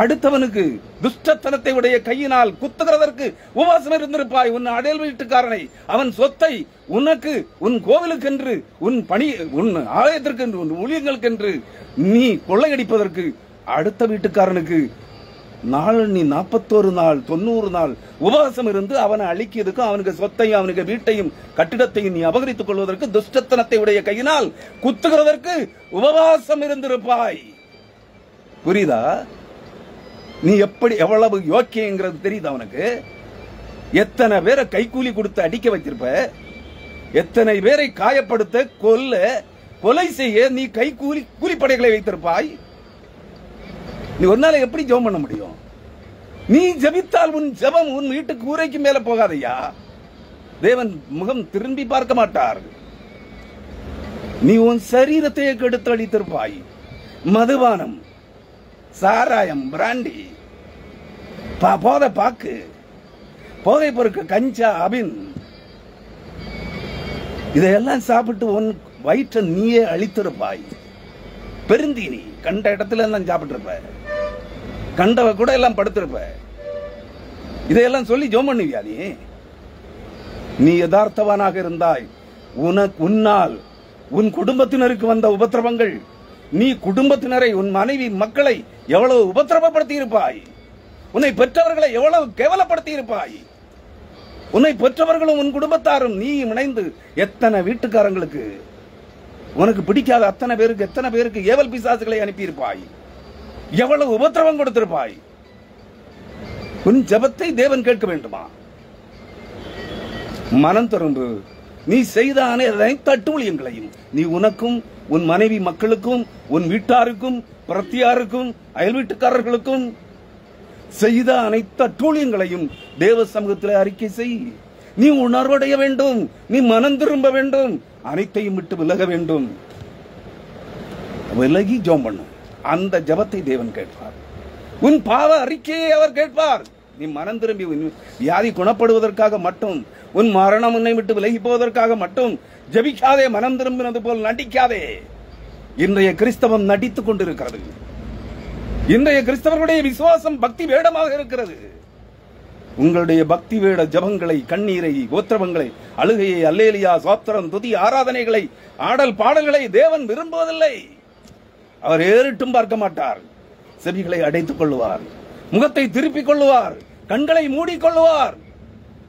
அடுத்தவனுக்கு துஷ்டத்தனத்தை உடைய கையினால் குத்துகிறதற்கு உபவாசம் இருந்திருப்பாய். உன் அடையல் வீட்டுக்காரனை, அவன் சொத்தை உனக்கு, உன் கோவிலுக்கென்று, உன் பணி, உன் ஆலயத்திற்கென்று, உன் ஊழியங்களுக்கென்று நீ கொள்ளையடிப்பதற்கு அடுத்த வீட்டுக்காரனுக்கு நீ 41 நாள் 90 நாள் உபவாசம் இருந்து அவனை அழிக்கிறதுக்கும், அவனுக்கு சொத்தையும் அவனுக்கு வீட்டையும் கட்டிடத்தையும் நீ அபகரித்துக் கொள்வதற்கு, துஷ்டத்தனத்தை உடைய கையினால் குத்துகிறதற்கு உபவாசம் இருந்திருப்பாய். புரியுதா? நீ எப்படி எவ்வளவு யோக்கியங்கிறது தெரியுதா உனக்கு? எத்தனை பேரை கைக்கூலி கொடுத்து அடிக்க வச்சிருப்ப, எத்தனை பேரை காயப்படுத்த, கொலை செய்ய நீ கூலிப்படைகளை வைத்திருப்பாய். நீ ஒரு நாள் எப்படி ஜெபம் பண்ண முடியும்? நீ ஜெபித்தால் உன் ஜெபம் உன் வீட்டுக்கு கூரைக்கு மேல போகாதையா? தேவன் முகம் திரும்பி பார்க்க மாட்டார். நீ உன் சரீரத்தை கெடுத்து அளித்திருப்பாய். மதுபானம், சாராயம், பிராண்டி, போதை பாக்கு, போதை பொருட்கள், கஞ்சா, அபின், இதையெல்லாம் சாப்பிட்டு உன் வயிற்றை நீயே அழித்திருப்பாய். பெருந்தீனி கண்ட இடத்துல எல்லாம் சாப்பிட்டிருப்ப, கண்டவ கூட எல்லாம் படுத்திருப்ப. இதையெல்லாம் சொல்லி ஜெபம் பண்ணுவியா? நீ யதார்த்தவானாக இருந்தாய். உன்னால் உன் குடும்பத்தினருக்கு வந்த உபத்திரவங்கள், நீ குடும்பத்தினரை, உன் மனைவி மக்களை எவ்வளவு உபத்திரவப்படுத்தி இருப்பாய். உன்னை பெற்றவர்களை எவ்வளவு கேவலப்படுத்தி இருப்பாய். உன்னை பெற்றவர்களும் உன் குடும்பத்தாரும் நீ இணைந்து எத்தனை வீட்டுக்காரங்களுக்கு, உனக்கு பிடிக்காத அத்தனை பேருக்கு, எத்தனை பேருக்கு ஏவல் பிசாசுகளை அனுப்பியிருப்பாய். எவ்வளவு உபத்திரவம் கொடுத்திருப்பாய். உன் ஜெபத்தை தேவன் கேட்க வேண்டுமா? மனம் திரும்பு. நீ செய்த அனைத்து அட்டூழியங்களையும் நீ உனக்கும், உன் மனைவி மக்களுக்கும், உன் வீட்டாருக்கும், பிரத்தியாருக்கும் அயல் வீட்டுக்காரர்களுக்கும் செய்த அனைத்து அட்டூழியங்களையும் தேவ சமூகத்தில் அறிக்கை செய். நீ உணர்வடைய வேண்டும், நீ மனம் திரும்ப வேண்டும், அனைத்தையும் விட்டு விலக வேண்டும். விலகி ஜெபம் பண்ணு. அந்த ஜெபத்தை தேவன் கேட்பார். உன் பாவ அறிக்கையை அவர் கேட்பார். நீ மனம் திரும்பி வியாதி குணப்படுவதற்காக மட்டும், உன் மரணம் உன்னை விட்டு விலகி போவதற்காக மட்டும் ஜெபிக்காதே. மனம் திரும்பினது போல் நடிக்காதே. இன்றைய கிறிஸ்தவம் நடித்துக் கொண்டிருக்கிறது. இன்றைய கிறிஸ்தவர்களுடைய விசுவாசம் பக்தி வேடமாக இருக்கிறது. உங்களுடைய பக்தி வேட ஜபங்களை, கண்ணீரை, கோத்திரங்களை, அழுகையை, அல்லேலியா, சோத்திரம், துதி, ஆராதனைகளை, ஆடல் பாடல்களை தேவன் விரும்புவதில்லை. அவர் ஏறிட்டும் பார்க்க மாட்டார். செவிகளை அடைத்துக் கொள்ளுவார், முகத்தை திருப்பிக் கொள்ளுவார், கண்களை மூடிக்கொள்ளுவார்.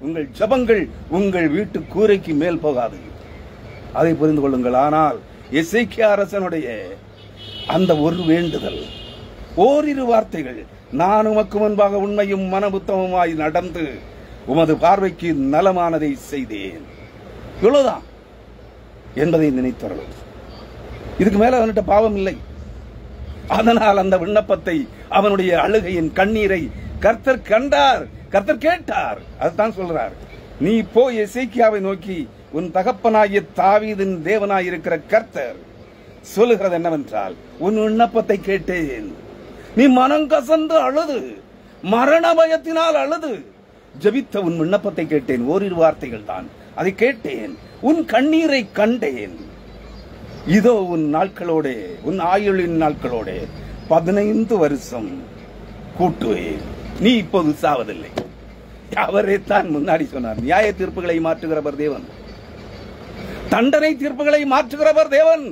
உங்கள் ஜபங்கள் உங்கள் வீட்டு கூரைக்கு மேல் போகாது. அதை புரிந்து கொள்ளுங்கள். ஆனால் எசேக்கியா அரசனுடைய அந்த ஒரு வேண்டுதல், ஓரிரு வார்த்தைகள், நான் உமக்கு முன்பாக உண்மையும் மனபுத்தமுமாய் நடந்து உமது பார்வைக்கு நலமானதை செய்தேன், இவ்வளவுதான் என்பதை நினைத்தார்கள். இதுக்கு மேல அவன்கிட்ட பாவம் இல்லை. அதனால் அந்த விண்ணப்பத்தை, அவனுடைய அழுகையின் கண்ணீரை கர்த்தர் கண்டார், கர்த்தர் கேட்டார். அதுதான் சொல்றார், நீ போய் எசேக்கியாவை நோக்கி, உன் தகப்பனாகிய தாவீதின் தேவனாயிருக்கிற கர்த்தர் சொல்லுகிறது என்னவென்றால், உன் விண்ணப்பத்தை கேட்டேன். நீ மனம் கசந்து அழுது, மரண பயத்தினால் அழுது ஜெபித்த உன் விண்ணப்பத்தை கேட்டேன். ஓரிரு வார்த்தைகள் தான், அதை கேட்டேன். உன் கண்ணீரை கண்டேன். இதோ உன் நாட்களோட, உன் ஆயுளின் நாட்களோட 15 வருஷம் கூட்டுவேன். நீ இப்போது சாவதில்லை. அவரே தான் முன்னாடி சொன்னார். நியாய தீர்ப்புகளை மாற்றுகிறவர் தேவன், தண்டனை தீர்ப்புகளை மாற்றுகிறவர் தேவன்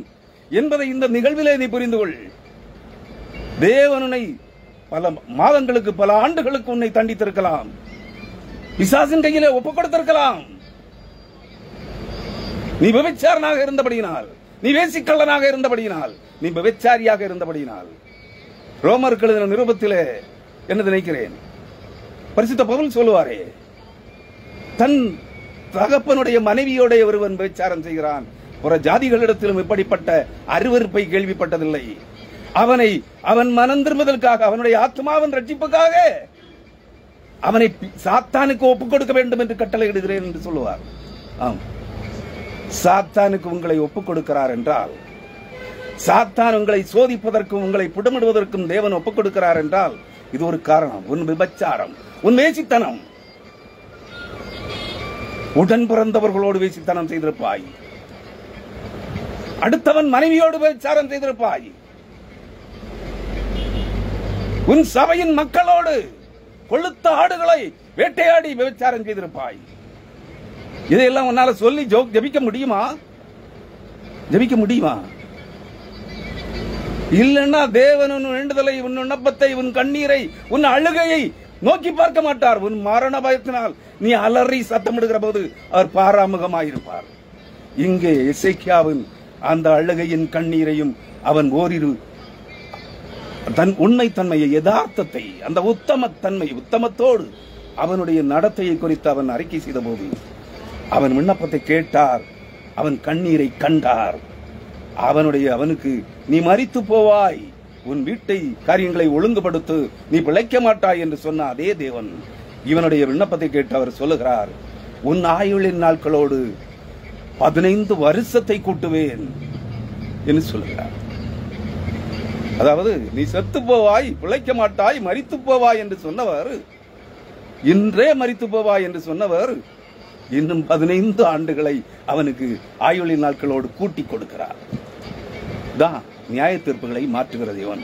என்பதை இந்த நிகழ்விலே நீ புரிந்து கொள். தேவனுனை பல மாதங்களுக்கு, பல ஆண்டுகளுக்கு உன்னை தண்டித்திருக்கலாம், பிசாசின் கையிலே ஒப்புக் கொடுத்திருக்கலாம். நீ விபச்சாரனாக இருந்தபடியினால், நீ வேசிக்கள்ளனாக இருந்தபடியினால், நீ விபச்சாரியாக இருந்தபடியினால். ரோமருக்கு எழுதின நிருபத்திலே என்ன நினைக்கிறேன், பரிசுத்த பவுல் சொல்லுவாரே, தன் தகப்பனுடைய மனைவியோட ஒருவன் விபச்சாரம் செய்கிறான், புற ஜாதிகளிடத்திலும் இப்படிப்பட்ட அருவருப்பை கேள்விப்பட்டதில்லை. அவன் மனம் திரும்புவதற்காக, அவனுடைய ஆத்மாவின் ரட்சிப்புக்காக அவனை சாத்தானுக்கு ஒப்புக் கொடுக்க வேண்டும் என்று கட்டளையிடுகிறேன் என்று சொல்லுவார். ஆம், சாத்தானுக்கு உங்களை ஒப்புக் கொடுக்கிறார் என்றால், சாத்தான் உங்களை சோதிப்பதற்கும் உங்களை புடமிடுவதற்கும் தேவன் ஒப்புக் கொடுக்கிறார் என்றால், இது ஒரு காரணம். உன் விபச்சாரம், உன் வேசித்தனம், உடன் பிறந்தவர்களோடு வேசித்தனம் செய்திருப்பாய், அடுத்தவன் மனைவியோடு விபச்சாரம் செய்திருப்பாய், உன் சபையின் மக்களோடு கொளுத்த ஆடுகளை வேட்டையாடி விபச்சாரம் செய்திருப்பாய். இதையெல்லாம் உன்னால சொல்லி ஜெபிக்க முடியுமா? ஜெபிக்க முடியுமா? இல்லைன்னா தேவன் உன் வேண்டுதலை, உன் விண்ணப்பத்தை, உன் கண்ணீரை, உன் அழுகையை நோக்கி பார்க்க மாட்டார். உன் மரண பயத்தினால் நீ அலறி சத்தமிடுகிற போது அவர் பாராமுகமாயிருப்பார். இங்கே எசேக்கியாவின் அந்த அழுகையின் கண்ணீரையும், அவன் ஓரிரு தன் உண்மைத்தன்மையை, யதார்த்தத்தை, அந்த உத்தமத்தன்மை, உத்தமத்தோடு அவனுடைய நடத்தையை குறித்து அவன் அறிக்கை செய்த போது அவன் விண்ணப்பத்தை கேட்டார், அவன் கண்ணீரை கண்டார். அவனுக்கு நீ மரித்து போவாய், உன் வீட்டை காரியங்களை ஒழுங்குபடுத்து, நீ பிழைக்க மாட்டாய் என்று சொன்ன அதே தேவன் இவனுடைய விண்ணப்பத்தை கேட்டு அவர் சொல்லுகிறார், உன் ஆயுளின் நாட்களோடு 15 வருஷத்தை கூட்டுவேன் என்று சொல்லுகிறார். அதாவது நீ செத்து போவாய், பிழைக்க மாட்டாய், மரித்து போவாய் என்று சொன்னவர், இன்றே மரித்து போவாய் என்று சொன்னவர், இன்னும் 15 ஆண்டுகளை அவனுக்கு ஆயுளின் நாட்களோடு கூட்டி கொடுக்கிறார். தான் நியாய தீர்ப்புகளை மாற்றுகிற தேவன்,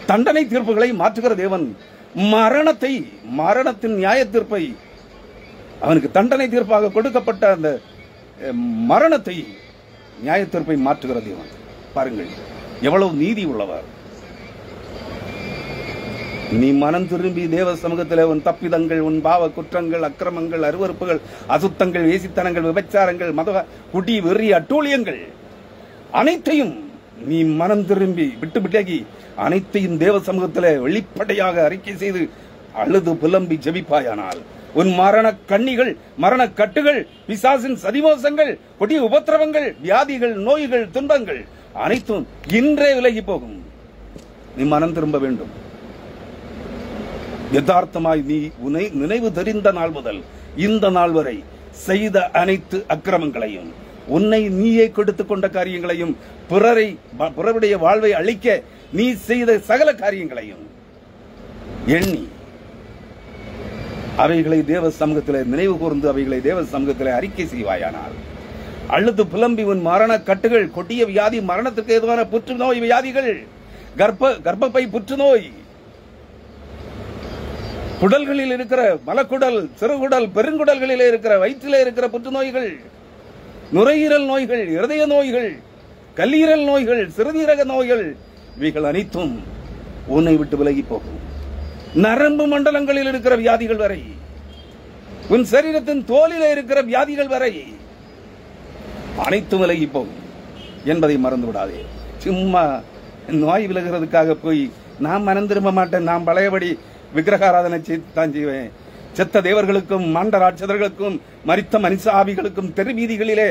தண்டனை தீர்ப்புகளை மாற்றுகிற தேவன். மரணத்தின் நியாய தீர்ப்பை, அவனுக்கு தண்டனை தீர்ப்பாக கொடுக்கப்பட்ட அந்த மரணத்தை, நியாய தீர்ப்பை மாற்றுகிற தேவன். பாருங்கள் எவ்வளவு நீதி உள்ளவர். நீ மனம் திரும்பி தேவ சமூகத்தில் உன் தப்பிதங்கள், உன் பாவ குற்றங்கள், அக்கிரமங்கள், அருவருப்புகள், அசுத்தங்கள், வேசித்தனங்கள், விபச்சாரங்கள், மத குடி, வெறி, அட்டூழியங்கள் அனைத்தையும் நீ மனம் திரும்பி விட்டு விலகி அனைத்தையும் தேவ சமூகத்தில் வெளிப்படையாக அறிக்கை செய்து அழுது புலம்பி ஜெபிப்பாயானால், உன் மரண கண்ணிகள், மரண கட்டுகள், பிசாசின் சதிமோசங்கள், கொடிய உபத்திரவங்கள், வியாதிகள், நோய்கள், துன்பங்கள் அனைத்தும் இன்றே விலகி போகும். நீ மனம் திரும்ப வேண்டும். யதார்த்தமாய் நீ உன்னை நினைவு தெரிந்த நாள் முதல் இந்த நாள் வரை செய்த அனைத்து அக்கிரமங்களையும், உன்னை நீயே கெடுத்துக் கொண்ட காரியங்களையும், பிறருடைய வாழ்வை அழிக்க நீ செய்த சகல காரியங்களையும் எண்ணி அவைகளை தேவ சமூகத்திலே நினைவு கூர்ந்து அவைகளை தேவ சமூகத்திலே அறிக்கை செய்வாயானால், அழுது புலம்பி உன் மரண கட்டுகள், கொடிய வியாதி, மரணத்துக்கு ஏதுவான புற்றுநோய் வியாதிகள், கர்ப்பப்பை புற்றுநோய், குடல்களில் இருக்கிற மலக்குடல், சிறுகுடல், பெருங்குடல்களிலே இருக்கிற வயிற்றிலே இருக்கிற புற்றுநோய்கள், நுரையீரல் நோய்கள், இருதய நோய்கள், கல்லீரல் நோய்கள், சிறுநீரக நோய்கள், இவைகள் அனைத்தும் உன்னை விட்டு விலகி போகும். நரம்பு மண்டலங்களில் இருக்கிற வியாதிகள் வரை, உன் சரீரத்தின் தோலிலே இருக்கிற வியாதிகள் வரை அனைத்தும் விலகி போகும் என்பதை மறந்து விடாதே. சும்மா நோய் விலகிறதுக்காக போய் நான் மனம் திரும்ப மாட்டேன், நான் பழையபடி விக்கிரகாராதனை தான் செய்வேன், செத்த தேவர்களுக்கும் மாண்ட ராட்சதர்களுக்கும் மரித்த மனுஷ ஆவிகளுக்கும் தெரு வீதிகளிலே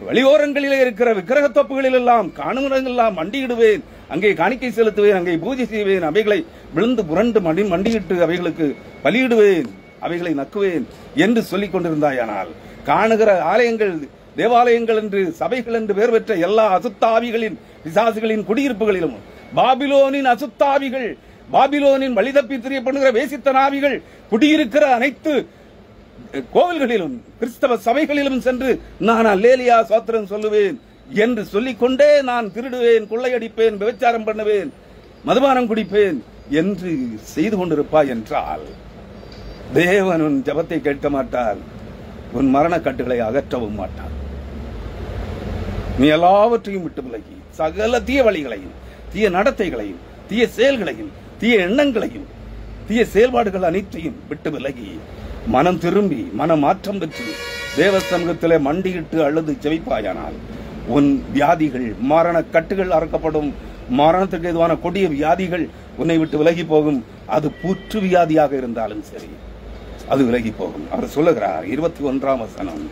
வழியோரங்களிலே இருக்கிற விக்கிரக தோப்புகளில் எல்லாம் காணுங்களெல்லாம் மண்டியிடுவேன், அங்கே காணிக்கை செலுத்துவேன், அங்கே பூஜை செய்வேன், அவைகளை விழுந்து புரண்டு மண்டியிட்டு அவைகளுக்கு பலியிடுவேன், அவைகளை நக்குவேன் என்று சொல்லிக் கொண்டிருந்தாயானால், காணுகிற ஆலயங்கள், தேவாலயங்கள் என்று, சபைகள் என்று பெயர் பெற்ற எல்லா அசுத்தாவிகளின் பிசாசுகளின் குடியிருப்புகளிலும் பாபிலோனின் அசுத்தாவிகள், பாபிலோனின் வழிதப்பி திரியப்படுகிற வேசித்தனாவிகள் குடியிருக்கிற அனைத்து கோவில்களிலும் கிறிஸ்தவ சபைகளிலும் சென்று நான் அல்லேலியா சோத்திரம் சொல்லுவேன் என்று சொல்லிக்கொண்டே நான் திருடுவேன், கொள்ளையடிப்பேன், விபச்சாரம் பண்ணுவேன், மதுபானம் குடிப்பேன் என்று செய்து கொண்டிருப்பாய் என்றால் தேவன் உன் ஜபத்தை கேட்க மாட்டார், உன் மரண கட்டுகளை அகற்றவும் மாட்டார். நீ எல்லாவற்றையும் விட்டு விலகி சகல தீய வழிகளையும், தீய நடத்தைகளையும், தீய செயல்களையும், தீய எண்ணங்களையும், தீய செயல்பாடுகள் அனைத்தையும் விட்டு விலகி மனம் திரும்பி மனமாற்றம் பெற்று தேவ சமூகத்திலே மண்டியிட்டு அழுது ஜெபிப்பாயானால் உன் வியாதிகள், மரண கட்டுகள் அறுக்கப்படும். மரணத்துக்கு எதுவான கொடிய வியாதிகள் உன்னை விட்டு விலகி போகும். அது புற்று வியாதியாக இருந்தாலும் சரி, அது விலகி போகும். அவர் சொல்லுகிறார் 21ஆம் வசனம்,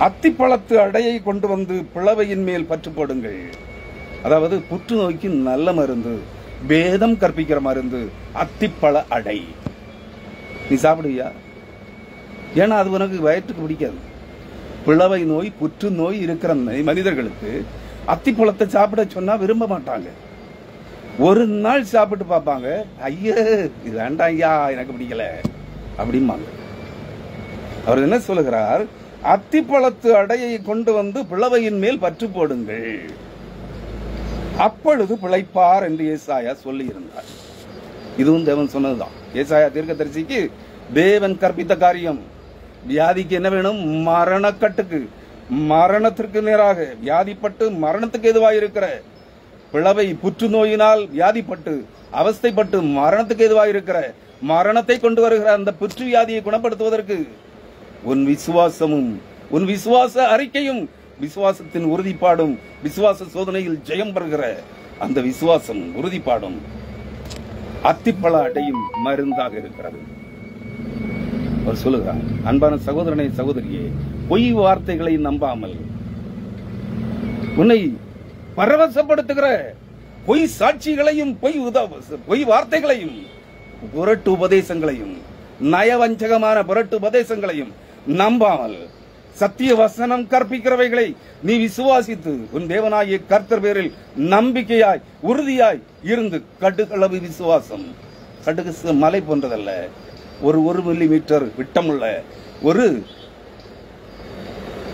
அத்திப்பழத்து அடையை கொண்டு வந்து பிளவையின் மேல் பற்று போடுங்கள். அதாவது புற்றுநோய்க்கு நல்ல மருந்து, வேதம் கற்பிக்கிற மருந்து அத்திப்பழ அடை. நீ சாப்பிடுவியா? ஏன்னா அது உனக்கு வயிற்றுக்கு பிடிக்காது. பிளவை நோய், புற்றுநோய் இருக்கிற மனிதர்களுக்கு அத்திப்பழத்தை சாப்பிட சொன்னா விரும்ப மாட்டாங்க. ஒரு நாள் சாப்பிட்டு பார்ப்பாங்க, ஐயா இது வேண்டாம் ஐயா, எனக்கு பிடிக்கல அப்படிம்பாங்க. அவர் என்ன சொல்லுகிறார்? அத்திப்பழத்து அடையை கொண்டு வந்து பிளவையின் மேல் பற்று போடுங்கள், அப்பொழுது பிழைப்பார் என்று ஏசாயா சொல்லி இருந்தார். இதுவும் தேவன் சொன்னதுதான். ஏசாயா தீர்க்கதரிசிக்கு தேவன் கற்பித்த காரியம். வியாதிக்கு என்ன வேணும்? மரணக்கட்டுக்கு, மரணத்திற்கு நேராக வியாதிப்பட்டு மரணத்துக்கு எதுவாக இருக்கிற பிளவை, புற்றுநோயினால் வியாதிப்பட்டு அவஸ்தைப்பட்டு மரணத்துக்கு எதுவாக இருக்கிற மரணத்தை கொண்டு வருகிற அந்த புற்று வியாதியை குணப்படுத்துவதற்கு உன் விசுவாசமும் உன் விசுவாச அறிக்கையும் விசுவாசத்தின் உறுதிப்பாடும், விசுவாச சோதனையில் ஜெயம் பெறுகிற அந்த விசுவாசம் உறுதிப்பாடும் அத்திப்பழ அடையும் மருந்தாக இருக்கிறது. அவர் சொல்லுகிறார், அன்பான சகோதரனை சகோதரியே, பொய் வார்த்தைகளை நம்பாமல் உன்னை பரவசப்படுத்துகிற பொய் சாட்சிகளையும், பொய் வார்த்தைகளையும், புரட்டு உபதேசங்களையும், நயவஞ்சகமான புரட்டு உபதேசங்களையும் நம்பாமல் சத்திய வசனம் கற்பிக்கிறவைகளை நீ விசுவாசித்து உன் தேவனாகிய கர்த்தர் பேரில் நம்பிக்கையாய் உறுதியாய் இருந்து கடுகளவு விசுவாசம், கடுகு மலை போன்றதல்ல, ஒரு 1 மில்லிமீட்டர் விட்டமுள்ள ஒரு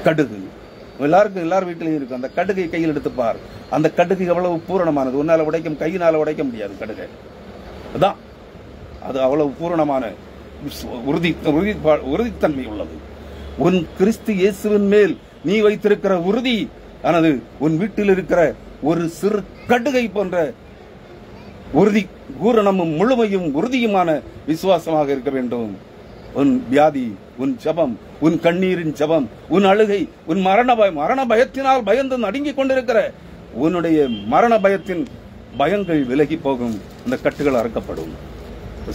கடுகு, எல்லார் வீட்டிலையும் இருக்கும். அந்த கடுகை கையில் எடுத்துப்பார். அந்த கடுகு எவ்வளவு பூரணமானது, உன்னால உடைக்கும், கையினால உடைக்க முடியாது கடுகை. அதான் அது அவ்வளவு பூரணமான உறுதித்தன்மை உள்ளது. உன் கிறிஸ்து இயேசுவின் மேல் நீ வைத்திருக்கிற உறுதி ஆனது உன் வீட்டில் இருக்கிற ஒரு சிறு கடுகை போன்ற உறுதி, பூரணமும் முழுமையும் உறுதியுமான விசுவாசமாக இருக்க வேண்டும். உன் வியாதி, உன் ஜபம், உன் கண்ணீரின் ஜபம், உன் அழுகை, உன் மரண பயத்தினால் பயந்து நடுங்கிக் கொண்டிருக்கிற உன்னுடைய மரண பயத்தின் பயங்கள் விலகி போகும். அந்த கட்டுகள் அறுக்கப்படும்.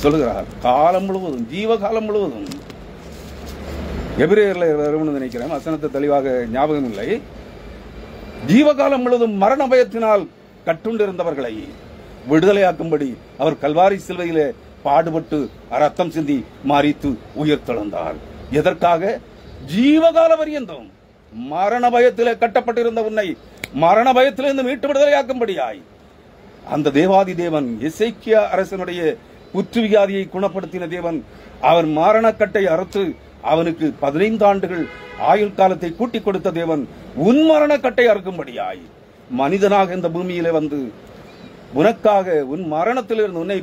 சொல்லுகிறார், காலம் முழுவதும், ஜீவகாலம் முழுவதும். எபிரேயர்ல வரும்னு நினைக்கிறேன், வசனத்தை தெளிவாக ஞாபகம் இல்லை. ஜீவகாலம் முழுவதும் மரண பயத்தினால் கட்டுண்டிருந்தவர்களை விடுதலையாக்கும்படி அவர் கல்வாரி சிலுவையிலே பாடுபட்டு ரத்தம் சிந்தி மரித்து உயிர்த்தெழுந்தார். எதற்காக? ஜீவகால பரியந்தம் மரண பயத்திலே கட்டப்பட்டிருந்த உன்னை மரண பயத்திலிருந்து மீட்டு விடுதலையாக்கும்படியாய் அந்த தேவாதி தேவன் எசேக்கியா அரசனுடைய புற்றுவியாதியை குணப்படுத்தின தேவன் அவர் மரணக்கட்டை அறுத்து அவனுக்கு 15 ஆண்டுகள் ஆயுள் காலத்தை கூட்டிக் கொடுத்த தேவன் உன் மரணக்கட்டை அறுக்கும்படியாய் மனிதனாக இந்த பூமியிலே வந்து உனக்காக உன் மரணத்திலிருந்து உன்னை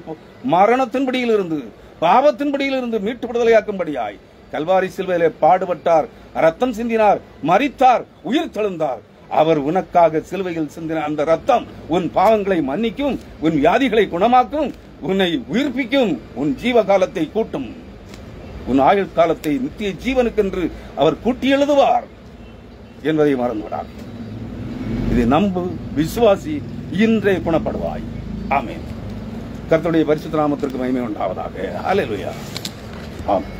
மரணத்தின்படியிலிருந்து பாவத்தின்படியிலிருந்து மீட்டு விடுதலையாக்கும்படியாய் கல்வாரி சிலுவையிலே பாடுபட்டார், ரத்தம் சிந்தினார், மரித்தார், உயிர் தெழுந்தார். அவர் உனக்காக சிலுவையில் சிந்தின அந்த ரத்தம் உன் பாவங்களை மன்னிக்கும், உன் வியாதிகளை குணமாக்கும், உன்னை உயிர்ப்பிக்கும், உன் ஜீவகாலத்தை கூட்டும், உன் ஆயுள் காலத்தை நித்திய ஜீவனுக்கென்று அவர் கூட்டி எழுதுவார் என்பதை மறந்துவிடார். இதை நம்பு, விசுவாசி, இன்றே குணப்படுவாய். ஆமென். கர்த்தருடைய பரிசுத்த நாமத்திற்கு மகிமை உண்டாவதாக. ஹல்லேலூயா. ஆமென்.